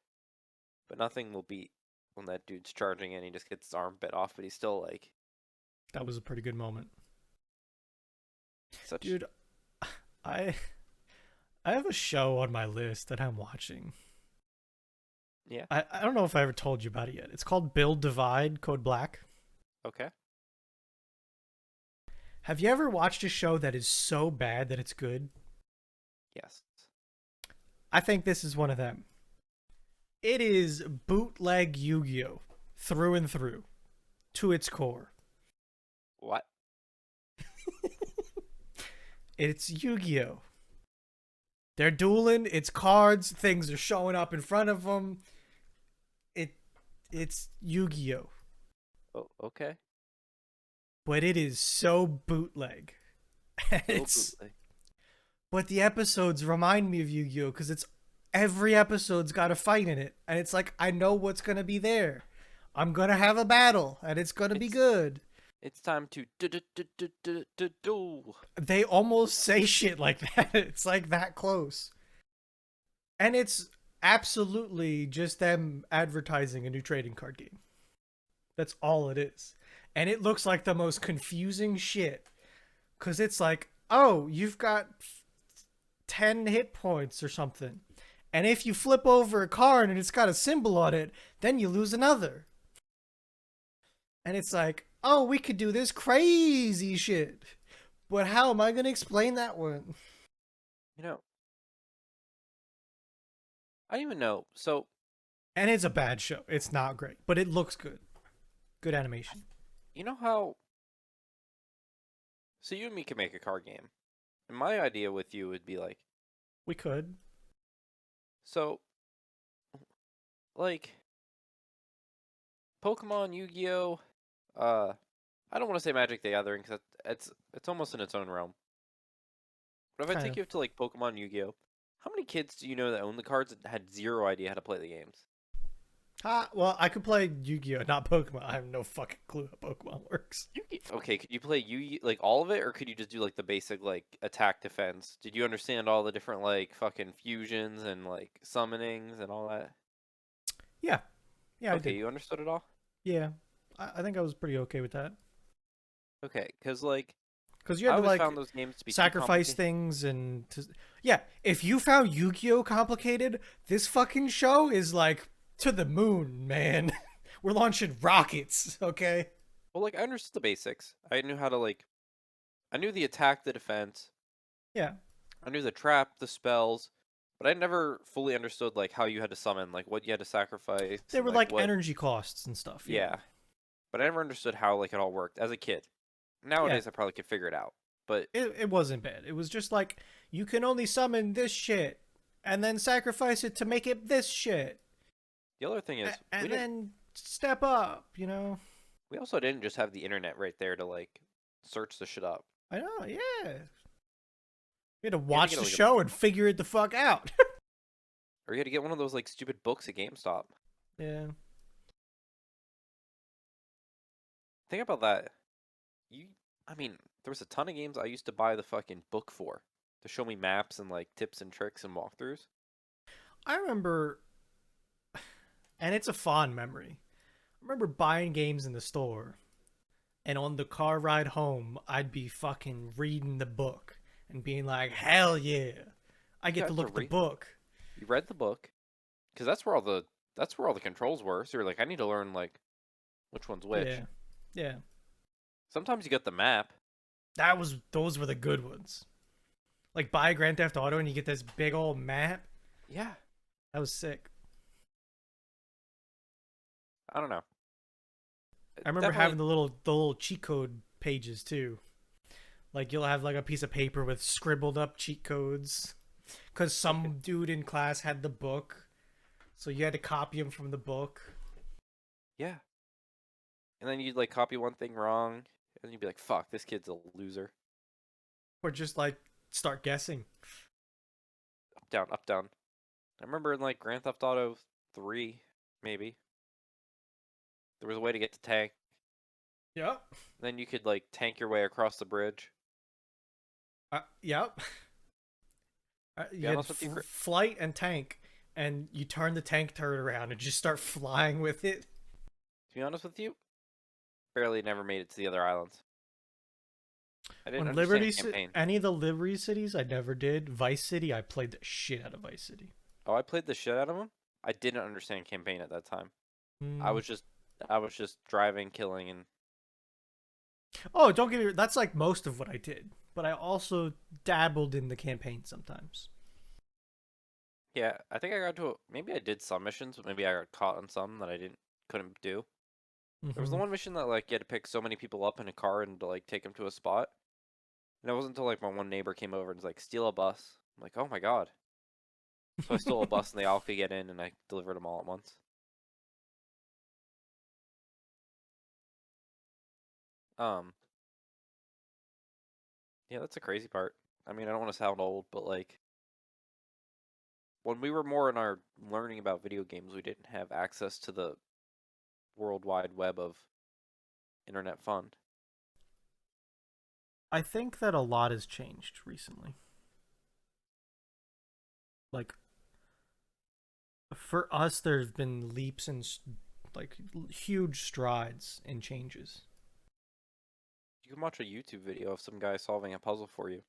A: but nothing will beat when that dude's charging and he just gets his arm bit off, but he's still like
B: That was a pretty good moment.
A: such.
B: Dude, I have a show on my list that I'm watching.
A: Yeah.
B: I don't know if I ever told you about it yet. It's called Build Divide Code Black.
A: Okay.
B: Have you ever watched a show that is so bad that it's good?
A: Yes.
B: I think this is one of them. It is bootleg Yu-Gi-Oh! Through and through. To its core.
A: What?
B: It's Yu-Gi-Oh! They're dueling, it's cards, things are showing up in front of them. It's Yu-Gi-Oh!
A: Oh, okay.
B: But it is so bootleg.
A: Little
B: It's
A: bootleg.
B: but the episodes remind me of Yu-Gi-Oh because it's every episode's got a fight in it, and it's like I know what's gonna be there. I'm gonna have a battle, and it's gonna be
A: It's
B: good.
A: it's time to do.
B: They almost say shit like that. It's like that close, and it's absolutely just them advertising a new trading card game. That's all it is, and it looks like the most confusing shit because it's like, oh, you've got 10 hit points or something. And if you flip over a card and it's got a symbol on it, then you lose another. And it's like, oh, we could do this crazy shit. But how am I going to explain that one?
A: You know, I don't even know. So
B: And it's a bad show. It's not great, but it looks good. Good animation.
A: you know how? So you and me can make a card game, and my idea with you would be like,
B: We could.
A: so like Pokemon, Yu-Gi-Oh. I don't want to say Magic the Gathering because it's almost in its own realm. But if I
B: Kind
A: take
B: of.
A: you to like Pokemon, Yu-Gi-Oh, how many kids do you know that own the cards and had zero idea how to play the games?
B: Well, I could play Yu-Gi-Oh, not Pokemon. I have no fucking clue how Pokemon works.
A: Okay, could you play Yu like all of it, or could you just do like the basic like attack defense? Did you understand all the different like fucking fusions and like summonings and all that?
B: Yeah. Yeah, I
A: Okay,
B: did.
A: you understood it all?
B: Yeah. I think I was pretty okay with that.
A: Okay, because like
B: Because you
A: I
B: had to,
A: always found
B: like,
A: those games to be too
B: sacrifice
A: complicated.
B: things yeah, if you found Yu-Gi-Oh complicated, this fucking show is like to the moon, man. We're launching rockets, okay?
A: Well, like I understood the basics. I knew how to like I knew the attack, the defense.
B: Yeah.
A: I knew the trap, the spells, but I never fully understood like how you had to summon, like what you had to sacrifice,
B: There
A: and
B: were
A: like
B: like
A: what.
B: energy costs and stuff, yeah.
A: Yeah, but I never understood how like it all worked as a kid.
B: Yeah.
A: Nowadays, I probably could figure it out. But
B: It wasn't bad. It was just like you can only summon this shit and then sacrifice it to make it this shit.
A: the other thing is,
B: And then step up, you know?
A: we also didn't just have the internet right there to like search the shit up.
B: I know, yeah. You had to
A: You had to
B: watch
A: get
B: the
A: like a,
B: show and figure it the fuck out.
A: or you had to get one of those like stupid books at GameStop.
B: Yeah.
A: Think about that. You, I mean, there was a ton of games I used to buy the fucking book for to show me maps and like tips and tricks and walkthroughs.
B: I remember, and it's a fond memory. I remember buying games in the store, and on the car ride home, I'd be fucking reading the book and being like, hell yeah, I
A: You
B: get to
A: got to
B: look at the
A: read.
B: book.
A: You read the book because that's where all the controls were. So you're like, I need to learn like which one's which.
B: Yeah. Yeah.
A: Sometimes you got the map.
B: Those were the good ones. Like buy Grand Theft Auto and you get this big old map.
A: Yeah,
B: That was sick.
A: I don't know.
B: I remember having
A: Definitely.
B: the little cheat code pages too. Like you'll have like a piece of paper with scribbled up cheat codes because
A: Okay.
B: some dude in class had the book, so you had to copy him from the book,
A: Yeah. And then you'd like copy one thing wrong, and you'd be like, "Fuck, this kid's a loser."
B: or just like start guessing.
A: Up down, up down. I remember in like Grand Theft Auto 3, maybe there was a way to get to tank.
B: Yep.
A: Then you could like tank your way across the bridge.
B: Yep.
A: To
B: You
A: be
B: had
A: honest with you,
B: flight and tank, and you turn the tank turret around and just start flying with it.
A: barely never made it to the other islands. I didn't
B: On
A: understand campaign.
B: Any of the Liberty cities, I never did. Vice City, I played the shit out of Vice City.
A: Oh, I played the shit out of them. I didn't understand campaign at that time. I
B: Hmm.
A: was just I was just driving, killing, and
B: Oh, don't get me. That's like most of what I did, but I also dabbled in the campaign sometimes.
A: yeah. I think I got to maybe I did some missions, but maybe I got caught on some that I didn't couldn't do. There was the
B: Hmm.
A: one mission that like you had to pick so many people up in a car and to like take them to a spot. And it wasn't until like my one neighbor came over and was like, "Steal a bus." I'm like, "Oh my god!" So I stole a bus and they all could get in, and I delivered them all at once. Um, Yeah, that's the crazy part. I mean, I don't want to sound old, but like when we were more in our learning about video games, we didn't have access to the world wide web of internet fun.
B: I think that a lot has changed recently. Like for us, there's been leaps and like huge strides and changes.
A: You can watch a YouTube video of some guy solving a puzzle for you.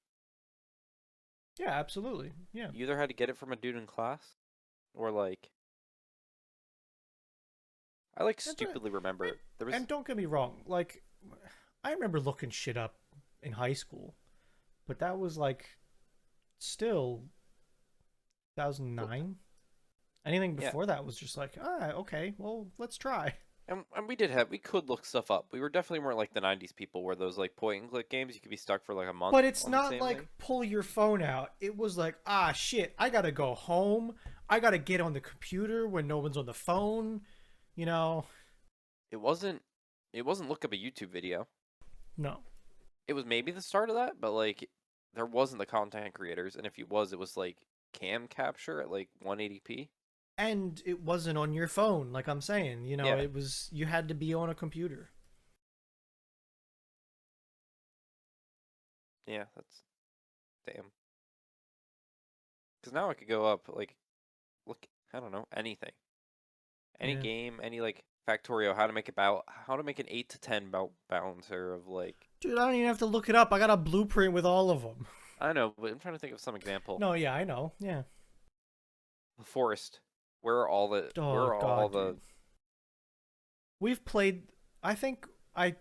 B: Yeah, absolutely. Yeah.
A: You either had to get it from a dude in class, or like I like
B: And,
A: stupidly remember there was.
B: and don't get me wrong, like I remember looking shit up in high school, but that was like still
A: Well,
B: 2009. Anything
A: yeah,
B: before that was just like, okay, well, let's try.
A: and we could look stuff up. We were definitely weren't like the '90s people where those like point and click games you could be stuck for like a month
B: But it's
A: on the
B: not
A: same
B: like
A: thing.
B: pull your phone out. It was like, shit, I gotta go home. I gotta get on the computer when no one's on the phone. You know,
A: It wasn't. It wasn't look up a YouTube video.
B: no.
A: It was maybe the start of that, but like there wasn't the content creators, and if it was like cam capture at like 180p.
B: And it wasn't on your phone, like I'm saying.
A: Yeah,
B: It was, you had to be on a computer.
A: yeah, that's damn. Because now I could go up like look, I don't know anything, any
B: Yeah.
A: game, any like Factorio, how to make an 8 to 10 balancer of like
B: Dude, I don't even have to look it up. I got a blueprint with all of them.
A: I know, but I'm trying to think of some example.
B: No, yeah, I know. Yeah.
A: The forest. Where
B: Oh,
A: are all
B: God,
A: the
B: dude. We've played, I think, I,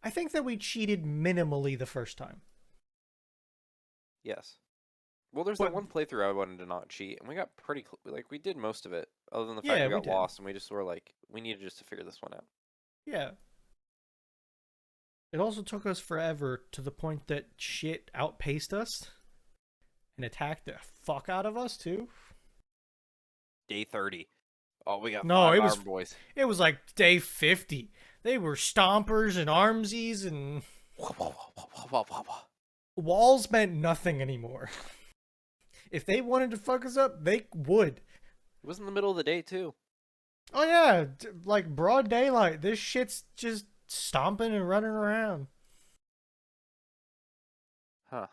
B: I think that we cheated minimally the first time.
A: yes. Well, there's that
B: But,
A: one playthrough I wanted to not cheat, and we got pretty like we did most of it, other than the fact
B: yeah,
A: we
B: we
A: got
B: did.
A: lost and we just were like we needed just to figure this one out.
B: Yeah. It also took us forever to the point that shit outpaced us and attacked the fuck out of us too.
A: Day 30. Oh, we got
B: No,
A: five arm boys.
B: it was like day 50. They were stompers and armsies, and walls meant nothing anymore. If they wanted to fuck us up, they would.
A: It was in the middle of the day too.
B: Oh yeah, like broad daylight. This shit's just stomping and running around.
A: Huh.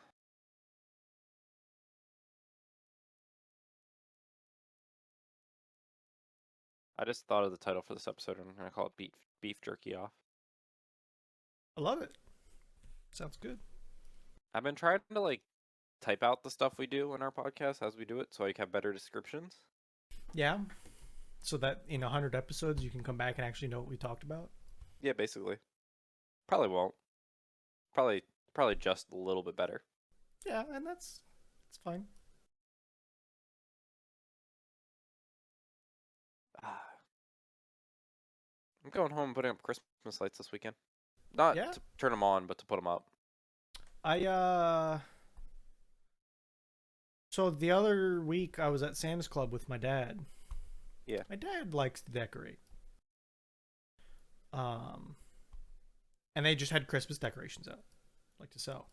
A: I just thought of the title for this episode and I'm gonna call it beef jerky off.
B: I love it. Sounds good.
A: I've been trying to like type out the stuff we do in our podcast as we do it so I can have better descriptions.
B: Yeah. So that in 100 episodes you can come back and actually know what we talked about.
A: Yeah, basically. Probably won't. Probably just a little bit better.
B: Yeah, and that's fine.
A: Ah, I'm going home and putting up Christmas lights this weekend. Not
B: Yeah.
A: to turn them on, but to put them up.
B: I so the other week I was at Sam's Club with my dad.
A: Yeah.
B: My dad likes to decorate. Um and they just had Christmas decorations out, like to sell.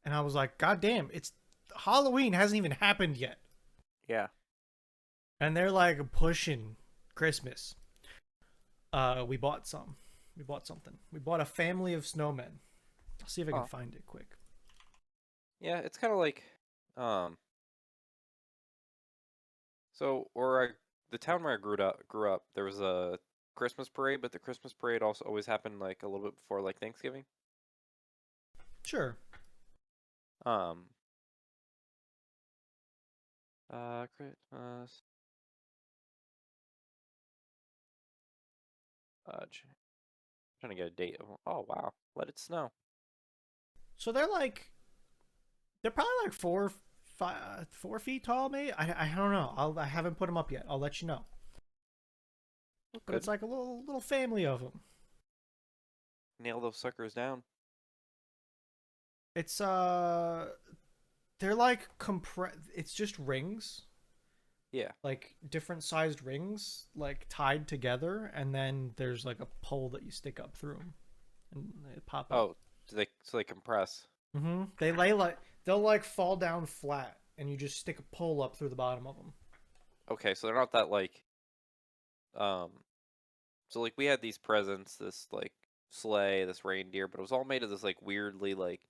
B: And I was like, God damn, it's Halloween hasn't even happened yet.
A: Yeah.
B: And they're like pushing Christmas. We bought some. We bought something. We bought a family of snowmen. I'll see if I can
A: Oh.
B: find it quick.
A: Yeah, it's kind of like, um, so the town where I grew up, there was a Christmas parade, but the Christmas parade also always happened like a little bit before like Thanksgiving.
B: Sure.
A: Um, Christmas, trying to get a date. Oh wow, let it snow.
B: So they're probably like 4 feet tall, maybe. I don't know. I haven't put them up yet. I'll let you know. But
A: Good.
B: it's like a little family of them.
A: Nail those suckers down.
B: It's they're like It's just rings,
A: Yeah.
B: like different sized rings, like tied together, and then there's like a pole that you stick up through them, and they pop up.
A: Oh, so they compress.
B: They'll like fall down flat, and you just stick a pole up through the bottom of them.
A: Okay, so they're not that like um so like we had these presents, this like sleigh, this reindeer, but it was all made of this like weirdly like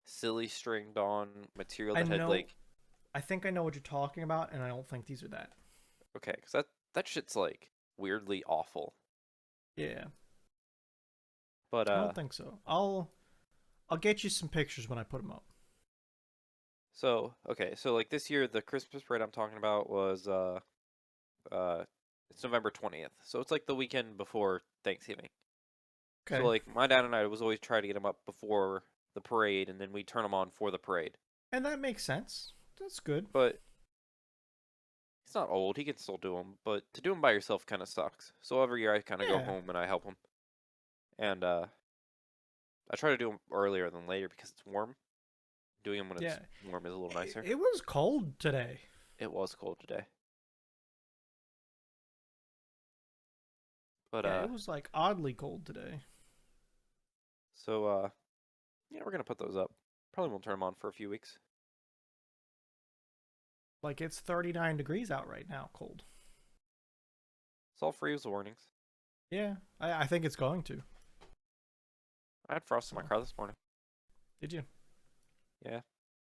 A: silly stringed on material
B: I
A: that had
B: know.
A: like
B: I think I know what you're talking about, and I don't think these are that.
A: okay, cuz that shit's like weirdly awful.
B: Yeah,
A: But
B: I don't think so. I'll get you some pictures when I put them up.
A: so okay, so like this year the Christmas parade I'm talking about was uh it's November 20th. So it's like the weekend before Thanksgiving. So
B: Okay,
A: like my dad and I was always trying to get them up before the parade and then we turn them on for the parade.
B: and that makes sense. That's good.
A: But he's not old, he can still do them, but to do them by yourself kind of sucks. So every year I kind of go
B: Yeah,
A: home and I help him. And I try to do them earlier than later because it's warm. Doing them when it's
B: yeah.
A: warm is a little nicer.
B: It was cold today.
A: It was cold today. But
B: Yeah, it was like oddly cold today.
A: so yeah, we're gonna put those up. Probably won't turn them on for a few weeks.
B: Like it's 39 degrees out right now, cold.
A: It's all free as warnings.
B: Yeah, I think it's going to.
A: I had frost in my
B: So,
A: car this morning.
B: did you?
A: Yeah,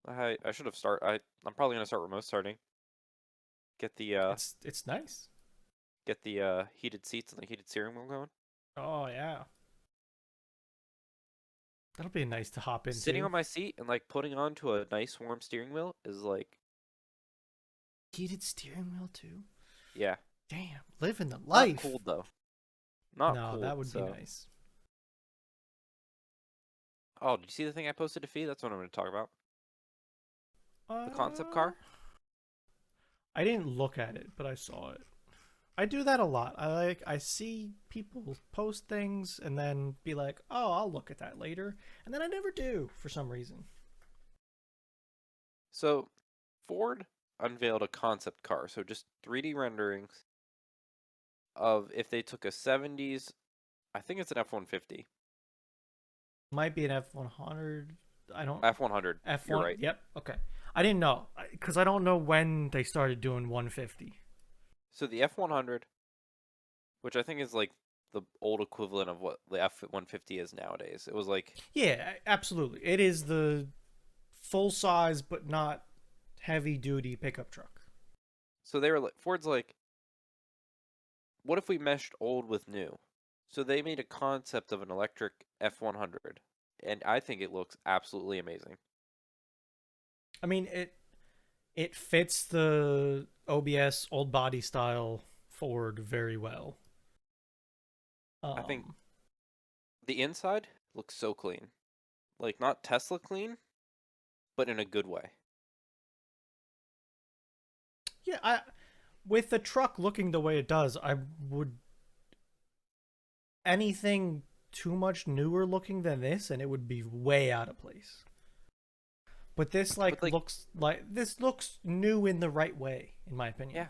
A: I should have I'm probably gonna start remote starting. Get the
B: It's nice.
A: heated seats and the heated steering wheel going.
B: Oh yeah, that'll be nice to hop
A: Sitting
B: into.
A: on my seat and like putting onto a nice warm steering wheel is like
B: Heated steering wheel too.
A: yeah,
B: Damn, living the
A: not
B: life.
A: cold though. Not
B: No,
A: cold.
B: that would be
A: So
B: nice.
A: oh, did you see the thing I posted to feed? That's what I'm gonna talk about. The concept
B: Uh,
A: car.
B: I didn't look at it, but I saw it. I do that a lot. I see people post things and then be like, "Oh, I'll look at that later," and then I never do for some reason.
A: So Ford unveiled a concept car. So just 3D renderings of if they took a 70s, I think it's an F-150.
B: Might be an F100. I don't
A: F-100. You're
B: F1.
A: right.
B: Yep. Okay. I didn't know because I don't know when they started doing 150.
A: So the F-100, which I think is like the old equivalent of what the F-150 is nowadays. It was like
B: Yeah, absolutely. It is the full size but not heavy duty pickup truck.
A: so they were like Ford's like, what if we meshed old with new? So they made a concept of an electric F-100, and I think it looks absolutely amazing.
B: I mean, it fits the OBS old body style Ford very well.
A: I think
B: Um,
A: the inside looks so clean. Like not Tesla clean, but in a good way.
B: yeah, I with the truck looking the way it does, I would anything too much newer looking than this, and it would be way out of place. But
A: But like,
B: this looks new in the right way, in my opinion.
A: yeah.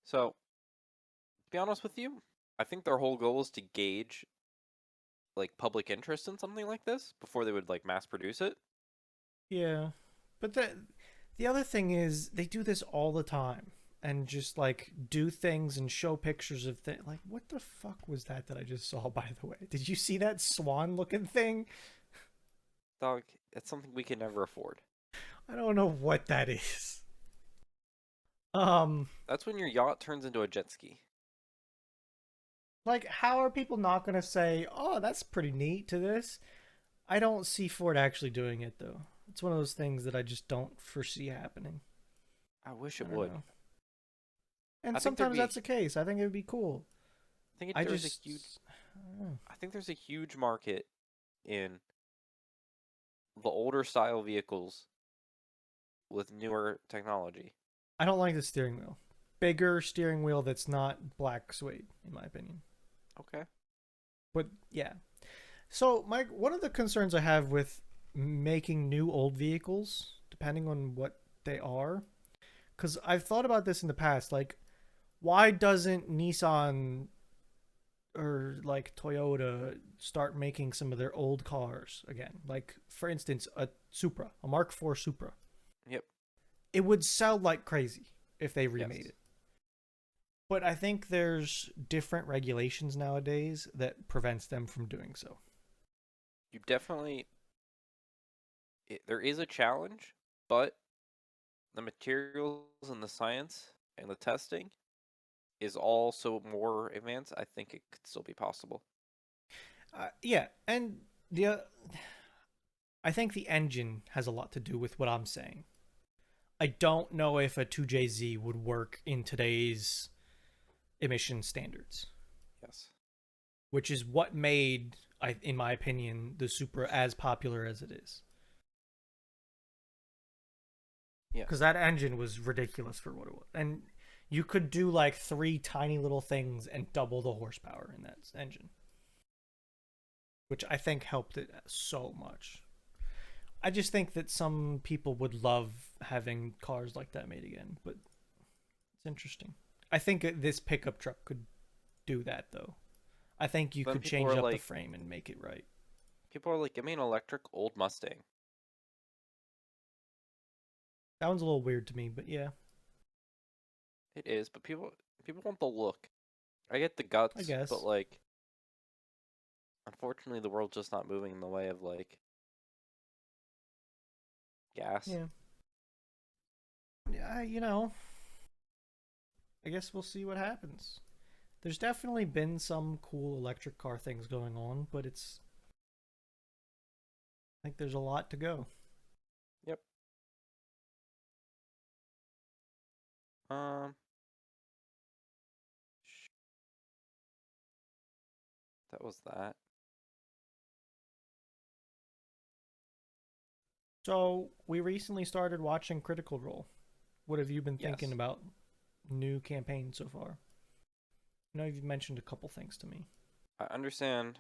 A: So, to be honest with you, I think their whole goal is to gauge like public interest in something like this before they would like mass produce it.
B: Yeah, but the other thing is they do this all the time and just like do things and show pictures of things. Like, what the fuck was that I just saw? By the way, did you see that swan looking thing?
A: Dog, it's something we can never afford.
B: I don't know what that is. Um,
A: That's when your yacht turns into a jet ski.
B: like, how are people not gonna say, "Oh, that's pretty neat" to this? I don't see Ford actually doing it though. It's one of those things that I just don't foresee happening.
A: I wish
B: I
A: it
B: don't
A: would.
B: know. And
A: I think there'd
B: sometimes
A: be.
B: that's the case. I think it would be cool. I
A: There's a huge.
B: just, I don't know.
A: I think there's a huge market in the older style vehicles with newer technology.
B: I don't like the steering wheel. Bigger steering wheel that's not black suede, in my opinion.
A: Okay.
B: But yeah. So, Mike, one of the concerns I have with making new old vehicles, depending on what they are, because I've thought about this in the past, like, why doesn't Nissan or like Toyota start making some of their old cars again, like for instance a Supra, a Mark IV Supra,
A: Yep.
B: it would sell like crazy if they remade
A: Yes.
B: it. But I think there's different regulations nowadays that prevents them from doing so.
A: You definitely there is a challenge, but the materials and the science and the testing is also more advanced. I think it could still be possible.
B: Yeah, and the I think the engine has a lot to do with what I'm saying. I don't know if a 2JZ would work in today's emission standards,
A: Yes.
B: which is what made, in my opinion, the Supra as popular as it is. Because
A: Yes.
B: that engine was ridiculous for what it was. And you could do like three tiny little things and double the horsepower in that engine, which I think helped it so much. I just think that some people would love having cars like that made again, but it's interesting. I think this pickup truck could do that though. I think you
A: Then
B: could change up the frame and make it right.
A: people are like, give me an electric old Mustang.
B: That one's a little weird to me, but yeah,
A: It is, but people want the look. I get the
B: I
A: guts, but
B: guess.
A: like, unfortunately, the world's just not moving in the way of like gas.
B: Yeah. Yeah, I guess we'll see what happens. There's definitely been some cool electric car things going on, but I think there's a lot to go.
A: Yep. Um, that was that.
B: So, we recently started watching Critical Role. What have you been thinking
A: Yes,
B: about new campaign so far? I know you've mentioned a couple things to me.
A: I understand.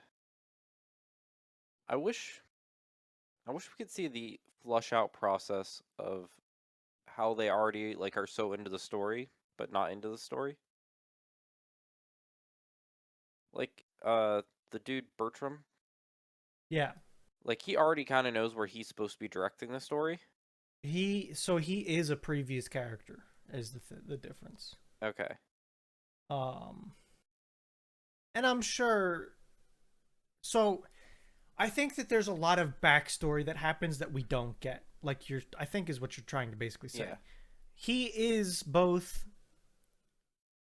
A: I wish, I wish we could see the flush out process of how they already like are so into the story, but not into the story. Like, the dude Bertram,
B: Yeah.
A: like he already kind of knows where he's supposed to be directing the story.
B: He is a previous character is the difference.
A: Okay.
B: Um and I'm sure so I think that there's a lot of backstory that happens that we don't get. Like I think is what you're trying to basically say.
A: Yeah.
B: He is both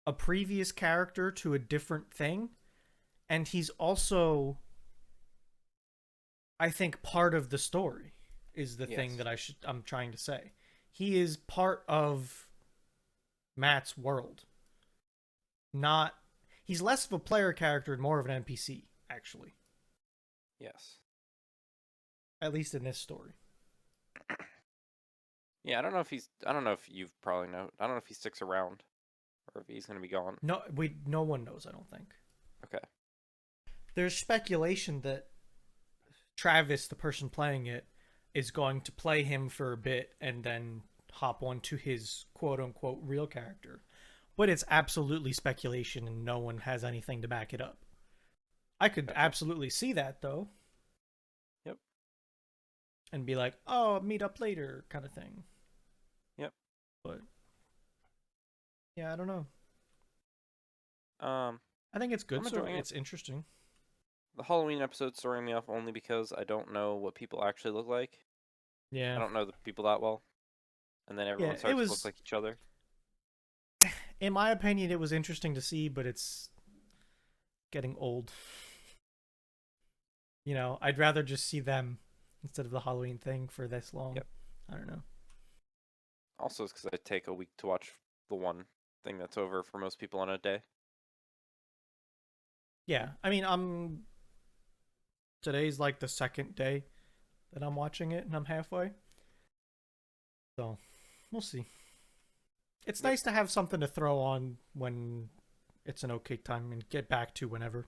B: a previous character to a different thing, and he's also, I think, part of the story is the thing
A: Yes.
B: that I'm trying to say. He is part of Matt's world. Not He's less of a player character and more of an NPC, actually.
A: Yes.
B: At least in this story.
A: Yeah, I don't know if he's. I don't know if you've probably know. I don't know if he sticks around or if he's gonna be gone.
B: No one knows, I don't think.
A: Okay.
B: There's speculation that Travis, the person playing it, is going to play him for a bit and then hop on to his quote unquote real character. But it's absolutely speculation and no one has anything to back it up. I could
A: Gotcha.
B: absolutely see that though
A: Yep.
B: and be like, "Oh, meet up later" kind of thing.
A: Yep.
B: But yeah, I don't know.
A: Um,
B: I think it's good,
A: I'm
B: so
A: enjoying it.
B: it's interesting.
A: The Halloween episode's throwing me off only because I don't know what people actually look like. I
B: Yeah.
A: don't know the people that well, and then
B: Yeah,
A: everyone
B: it
A: starts to look
B: was
A: like each other.
B: in my opinion it was interesting to see, but it's getting old. I'd rather just see them instead of the Halloween thing for this long.
A: Yep.
B: I don't know.
A: Also, it's because I take a week to watch the one thing that's over for most people in a day.
B: Yeah, I mean, today's like the second day that I'm watching it, and I'm halfway. So we'll see. It's
A: Yep.
B: nice to have something to throw on when it's an okay time and get back to whenever.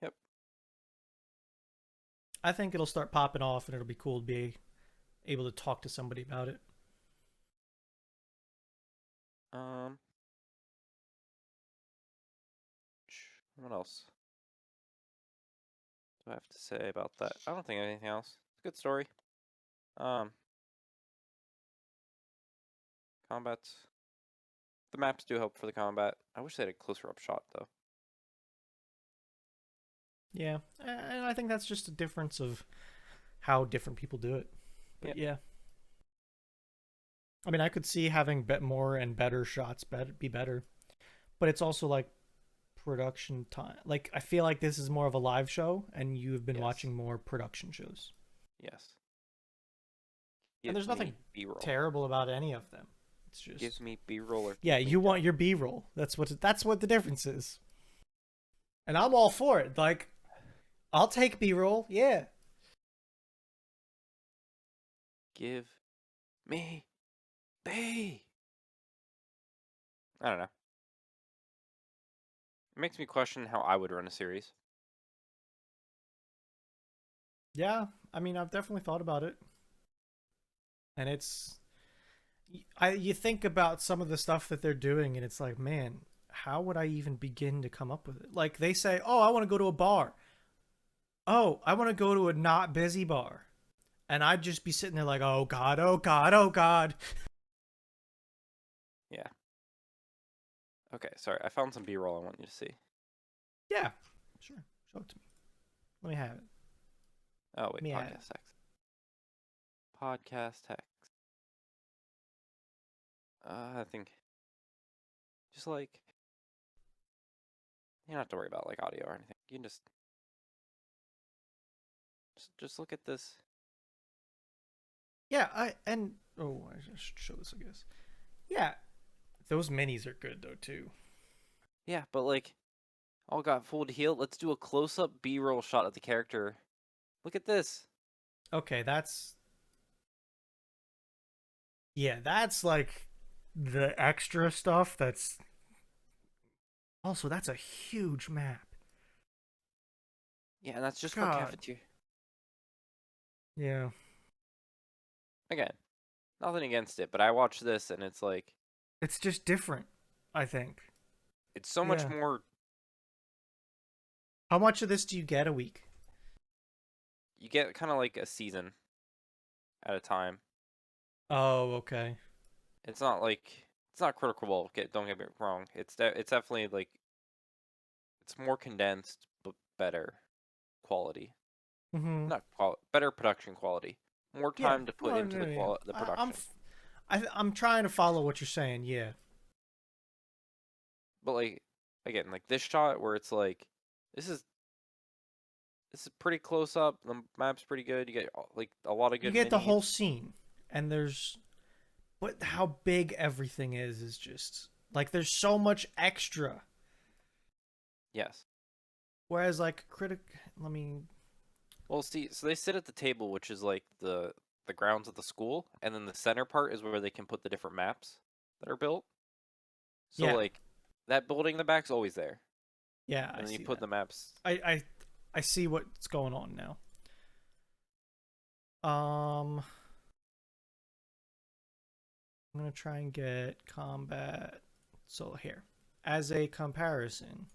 A: Yep.
B: I think it'll start popping off, and it'll be cool to be able to talk to somebody about it.
A: Um, What else do I have to say about that? I don't think anything else. It's a good story. Um, combats. The maps do help for the combat. I wish they had a closer up shot though.
B: Yeah, and I think that's just a difference of how different people do it.
A: Yeah.
B: But yeah, I mean, I could see having more and better shots be better, but it's also like production time. Like I feel like this is more of a live show, and you have been
A: Yes.
B: watching more production shows.
A: Yes.
B: And
A: Give
B: there's nothing
A: me B-roll.
B: terrible about any of them. It's
A: Give
B: just
A: me B-roll or
B: yeah,
A: give me
B: you want
A: done.
B: your B-roll. That's what the difference is. And I'm all for it. Like I'll take B-roll. Yeah.
A: Give me B. I don't know. It makes me question how I would run a series.
B: Yeah, I mean, I've definitely thought about it. And it's you think about some of the stuff that they're doing and it's like, man, how would I even begin to come up with it? Like they say, "Oh, I want to go to a bar." "Oh, I want to go to a not busy bar." And I'd just be sitting there like, "Oh god, oh god, oh god."
A: Yeah. Okay, sorry. I found some B-roll I want you to see.
B: Yeah. Sure. Show it to me. Let me have it.
A: Oh,
B: Let
A: wait.
B: me have it.
A: Podcast text. Podcast text. I think just like you don't have to worry about like audio or anything. You can just look at this.
B: Yeah, I should show this, I guess. Yeah, those minis are good though too.
A: Yeah, but like all got full to heal. Let's do a close-up B-roll shot of the character. Look at this.
B: Okay, that's like the extra stuff that's also that's a huge map.
A: Yeah, and that's just for
B: God.
A: cafeteria.
B: Yeah.
A: Again, nothing against it, but I watch this and it's like
B: It's just different, I think.
A: it's so much
B: Yeah.
A: more.
B: How much of this do you get a week?
A: You get kind of like a season at a time.
B: Oh, okay.
A: It's not like it's not Critical Role. Don't get me wrong. It's definitely like it's more condensed but better quality.
B: Mhm.
A: Not better production quality. More
B: Yeah.
A: time to put
B: Well,
A: into
B: no, yeah.
A: the
B: I, I'm
A: production.
B: f- I'm trying to follow what you're saying. Yeah.
A: But like again, like this shot where it's like this is this is pretty close up. The map's pretty good. You get like a lot of
B: You
A: good
B: get the
A: minis.
B: whole scene and there's but how big everything is just like there's so much extra.
A: Yes.
B: Whereas like let me
A: Well, see, so they sit at the table, which is like the grounds of the school, and then the center part is where they can put the different maps that are built. So
B: yeah.
A: like that building in the back's always there,
B: Yeah, I
A: and then you
B: see
A: put
B: that.
A: the maps.
B: I I I see what's going on now. I'm gonna try and get combat. So here, as a comparison,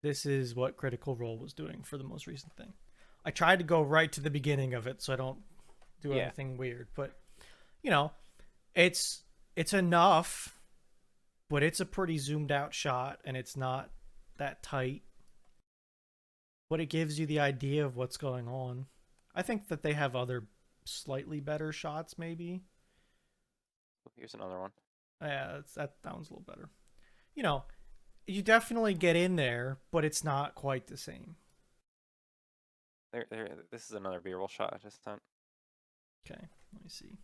B: this is what Critical Role was doing for the most recent thing. I tried to go right to the beginning of it so I don't do
A: Yeah,
B: anything weird, but you know, it's it's enough, but it's a pretty zoomed out shot and it's not that tight, but it gives you the idea of what's going on. I think that they have other slightly better shots, maybe.
A: here's another one.
B: Yeah, that one's a little better. You know, you definitely get in there, but it's not quite the same.
A: There. This is another B-roll shot I just sent.
B: Okay, let me see.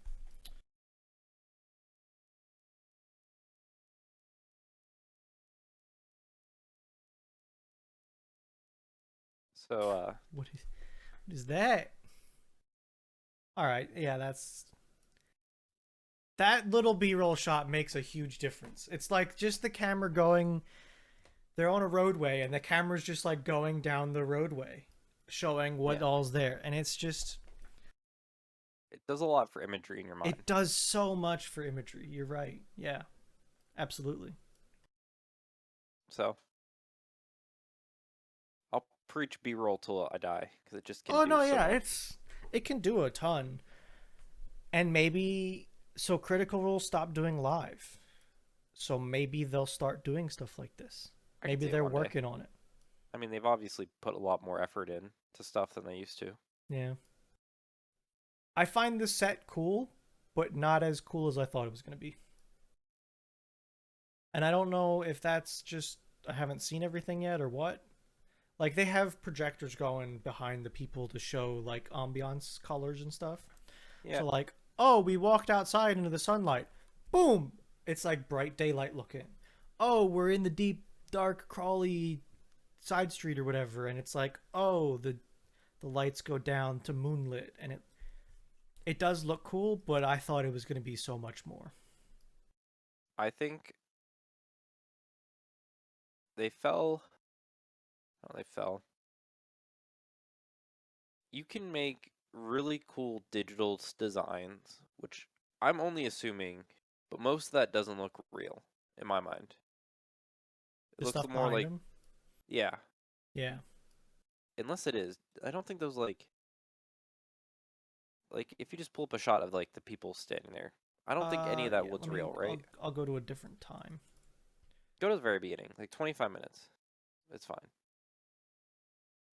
A: So
B: What is that? All right, yeah, that little B-roll shot makes a huge difference. It's like just the camera going. They're on a roadway, and the camera's just like going down the roadway, showing what
A: yeah,
B: all's there, and it's just
A: it does a lot for imagery in your mind.
B: it does so much for imagery. You're right. Yeah, absolutely.
A: So I'll preach B-roll till I die because it just can
B: Oh
A: do
B: no,
A: so
B: yeah,
A: much.
B: it can do a ton. And maybe so Critical Role stopped doing live. So maybe they'll start doing stuff like this.
A: I can
B: Maybe
A: see it
B: they're
A: one day.
B: working on it.
A: I mean, they've obviously put a lot more effort in to stuff than they used to.
B: Yeah. I find this set cool, but not as cool as I thought it was going to be. And I don't know if that's just I haven't seen everything yet or what. Like they have projectors going behind the people to show like ambiance colors and stuff.
A: Yeah,
B: So like, oh, we walked outside into the sunlight. Boom! It's like bright daylight looking. Oh, we're in the deep, dark, crawly side street or whatever, and it's like, oh, the lights go down to moonlit, and it does look cool, but I thought it was going to be so much more.
A: I think they fell. Oh, they fell. You can make really cool digital designs, which I'm only assuming, but most of that doesn't look real in my mind. It
B: The
A: looks
B: stuff
A: more
B: behind
A: like,
B: them,
A: yeah,
B: yeah.
A: unless it is. I don't think those like if you just pull up a shot of like the people standing there, I don't think any of that
B: Yeah.
A: wood's
B: Let me.
A: real, right?
B: I'll go to a different time.
A: Go to the very beginning, like 25 minutes. It's fine.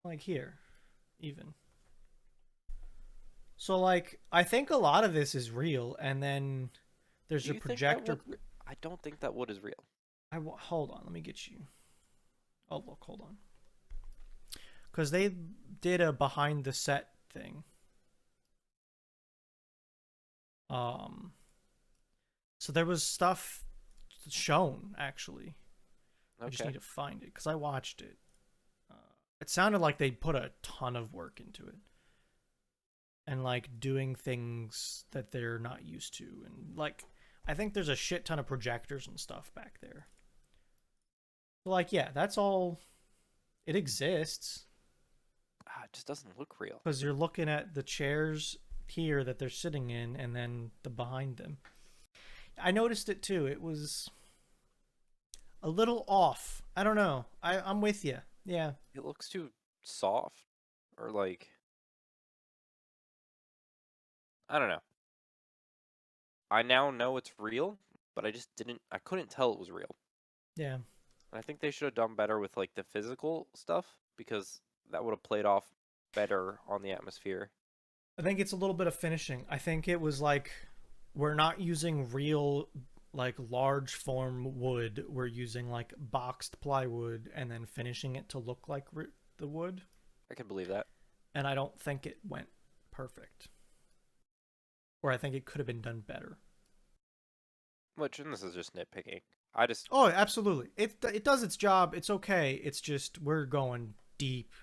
B: Like here, even. So like, I think a lot of this is real, and then there's
A: Do
B: a
A: you think that
B: projector.
A: wood? I don't think that wood is real.
B: Hold on. Let me get you. Oh look, hold on. Because they did a behind the set thing. Um, so there was stuff shown actually. I just
A: Okay.
B: need to find it because I watched it. Uh, it sounded like they put a ton of work into it, and like doing things that they're not used to, and like I think there's a shit ton of projectors and stuff back there. So, like, yeah, that's all. It exists
A: It just doesn't look real.
B: because you're looking at the chairs here that they're sitting in, and then the behind them. I noticed it too. It was a little off. I don't know. I'm with you. Yeah.
A: It looks too soft, or like I don't know. I now know it's real, but I just didn't. I couldn't tell it was real.
B: Yeah.
A: And I think they should have done better with like the physical stuff because that would have played off better on the atmosphere.
B: I think it's a little bit of finishing. I think it was like we're not using real like large form wood. We're using like boxed plywood and then finishing it to look like the wood.
A: I can believe that.
B: And I don't think it went perfect. Or I think it could have been done better.
A: Which, and this is just nitpicking. I just
B: Oh, absolutely. It does its job. It's okay. It's just we're going deep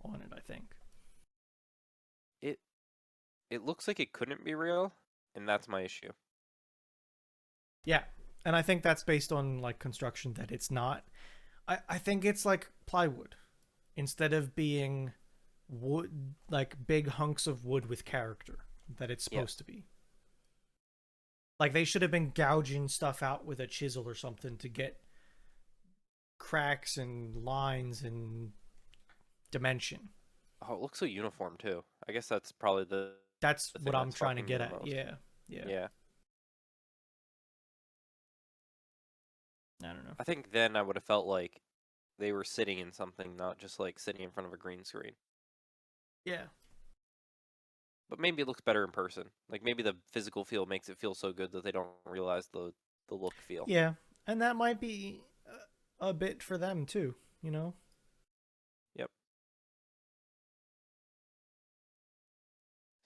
B: on it, I think.
A: it it looks like it couldn't be real, and that's my issue.
B: Yeah. And I think that's based on like construction that it's not. I think it's like plywood. Instead of being wood like big hunks of wood with character that it's
A: Yeah.
B: supposed to be. Like they should have been gouging stuff out with a chisel or something to get cracks and lines and dimension.
A: Oh, it looks so uniform too. I guess that's probably
B: That's
A: the
B: what
A: thing
B: I'm
A: that's
B: trying to
A: fucking me
B: get
A: the
B: at.
A: most.
B: Yeah. Yeah.
A: Yeah.
B: I don't know.
A: I think then I would have felt like they were sitting in something, not just like sitting in front of a green screen.
B: Yeah.
A: But maybe it looks better in person. Like maybe the physical feel makes it feel so good that they don't realize the look feel.
B: Yeah. And that might be a bit for them too, you know?
A: Yep.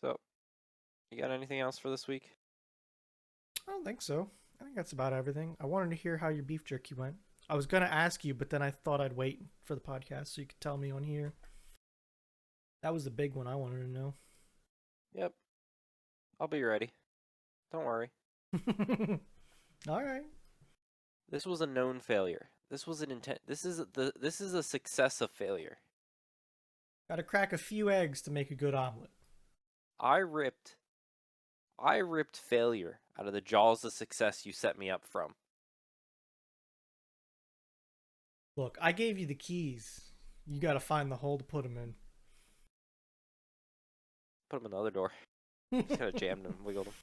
A: So, you got anything else for this week?
B: I don't think so. I think that's about everything. I wanted to hear how your beef jerky went. I was going to ask you, but then I thought I'd wait for the podcast so you could tell me on here. That was the big one I wanted to know.
A: Yep. I'll be ready. Don't worry.
B: All right.
A: This was a known failure. This was an intent. This is a success of failure.
B: Got to crack a few eggs to make a good omelet.
A: I ripped I ripped failure out of the jaws of success you set me up from.
B: Look, I gave you the keys. You gotta find the hole to put them
A: Put them in the other door.
B: in.
A: Just kind of jammed them, wiggled them.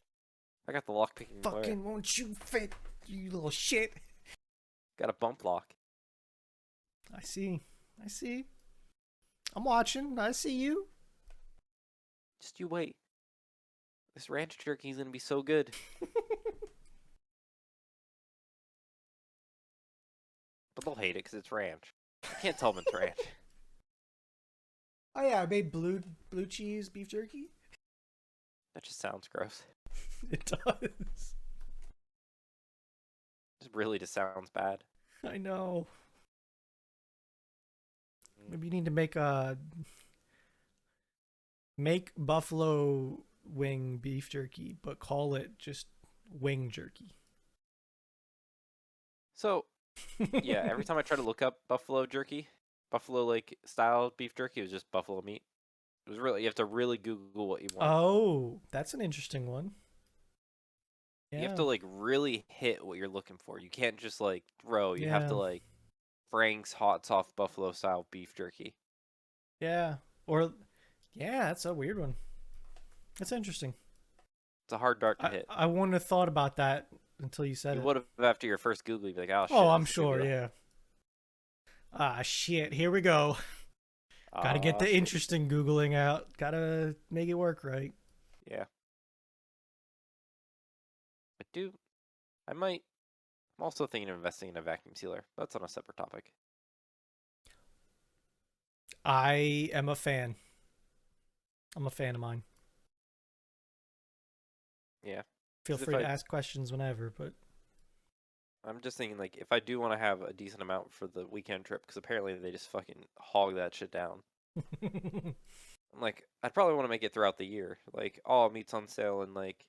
A: I got the lock picking wire.
B: Fucking won't you fit, you little shit.
A: Got a bump lock.
B: I see. I see. I'm watching. I see you.
A: Just you wait. This ranch jerky is gonna be so good. But they'll hate it because it's ranch. I can't tell them it's ranch.
B: Oh yeah, I made blue cheese beef jerky.
A: That just sounds gross.
B: It does.
A: It really just sounds bad.
B: I know. Maybe you need to make buffalo wing beef jerky, but call it just wing jerky.
A: So, yeah, every time I try to look up buffalo jerky, buffalo like style beef jerky, it was just buffalo meat. It was really, you have to really Google what you want.
B: Oh, that's an interesting one. Yeah.
A: You have to like really hit what you're looking for. You can't just like throw. You have to
B: Yeah.
A: like Frank's hot soft buffalo style beef jerky.
B: Yeah. Or yeah, that's a weird one. That's interesting.
A: It's a hard dart to hit.
B: I wouldn't have thought about that until you said
A: You
B: it.
A: would have after your first Google, you'd be like, oh shit.
B: Oh, I'm
A: this is gonna
B: sure,
A: be
B: yeah. Ah, shit. Here we go. Gotta get the
A: shit.
B: interesting Googling out. Gotta make it work right.
A: Yeah. I'm also thinking of investing in a vacuum sealer. That's on a separate topic.
B: I am a fan. I'm a fan of mine.
A: Yeah.
B: Feel
A: 'Cause
B: free to ask questions whenever, but
A: I'm just thinking, like, if I do want to have a decent amount for the weekend trip, because apparently they just fucking hog that shit down. I'm like, I'd probably want to make it throughout the year. Like, all meat's on sale in, like,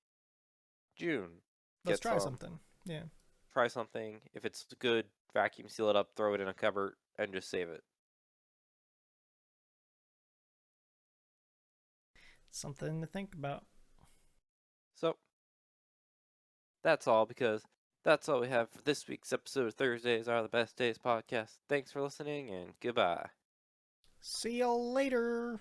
A: June.
B: let's
A: Get
B: try
A: some.
B: something. Yeah.
A: Try something. If it's good, vacuum seal it up, throw it in a cupboard, and just save it.
B: Something to think about.
A: So, that's all, because that's all we have for this week's episode of Thursdays Are the Best Days podcast. Thanks for listening, and goodbye.
B: See you later.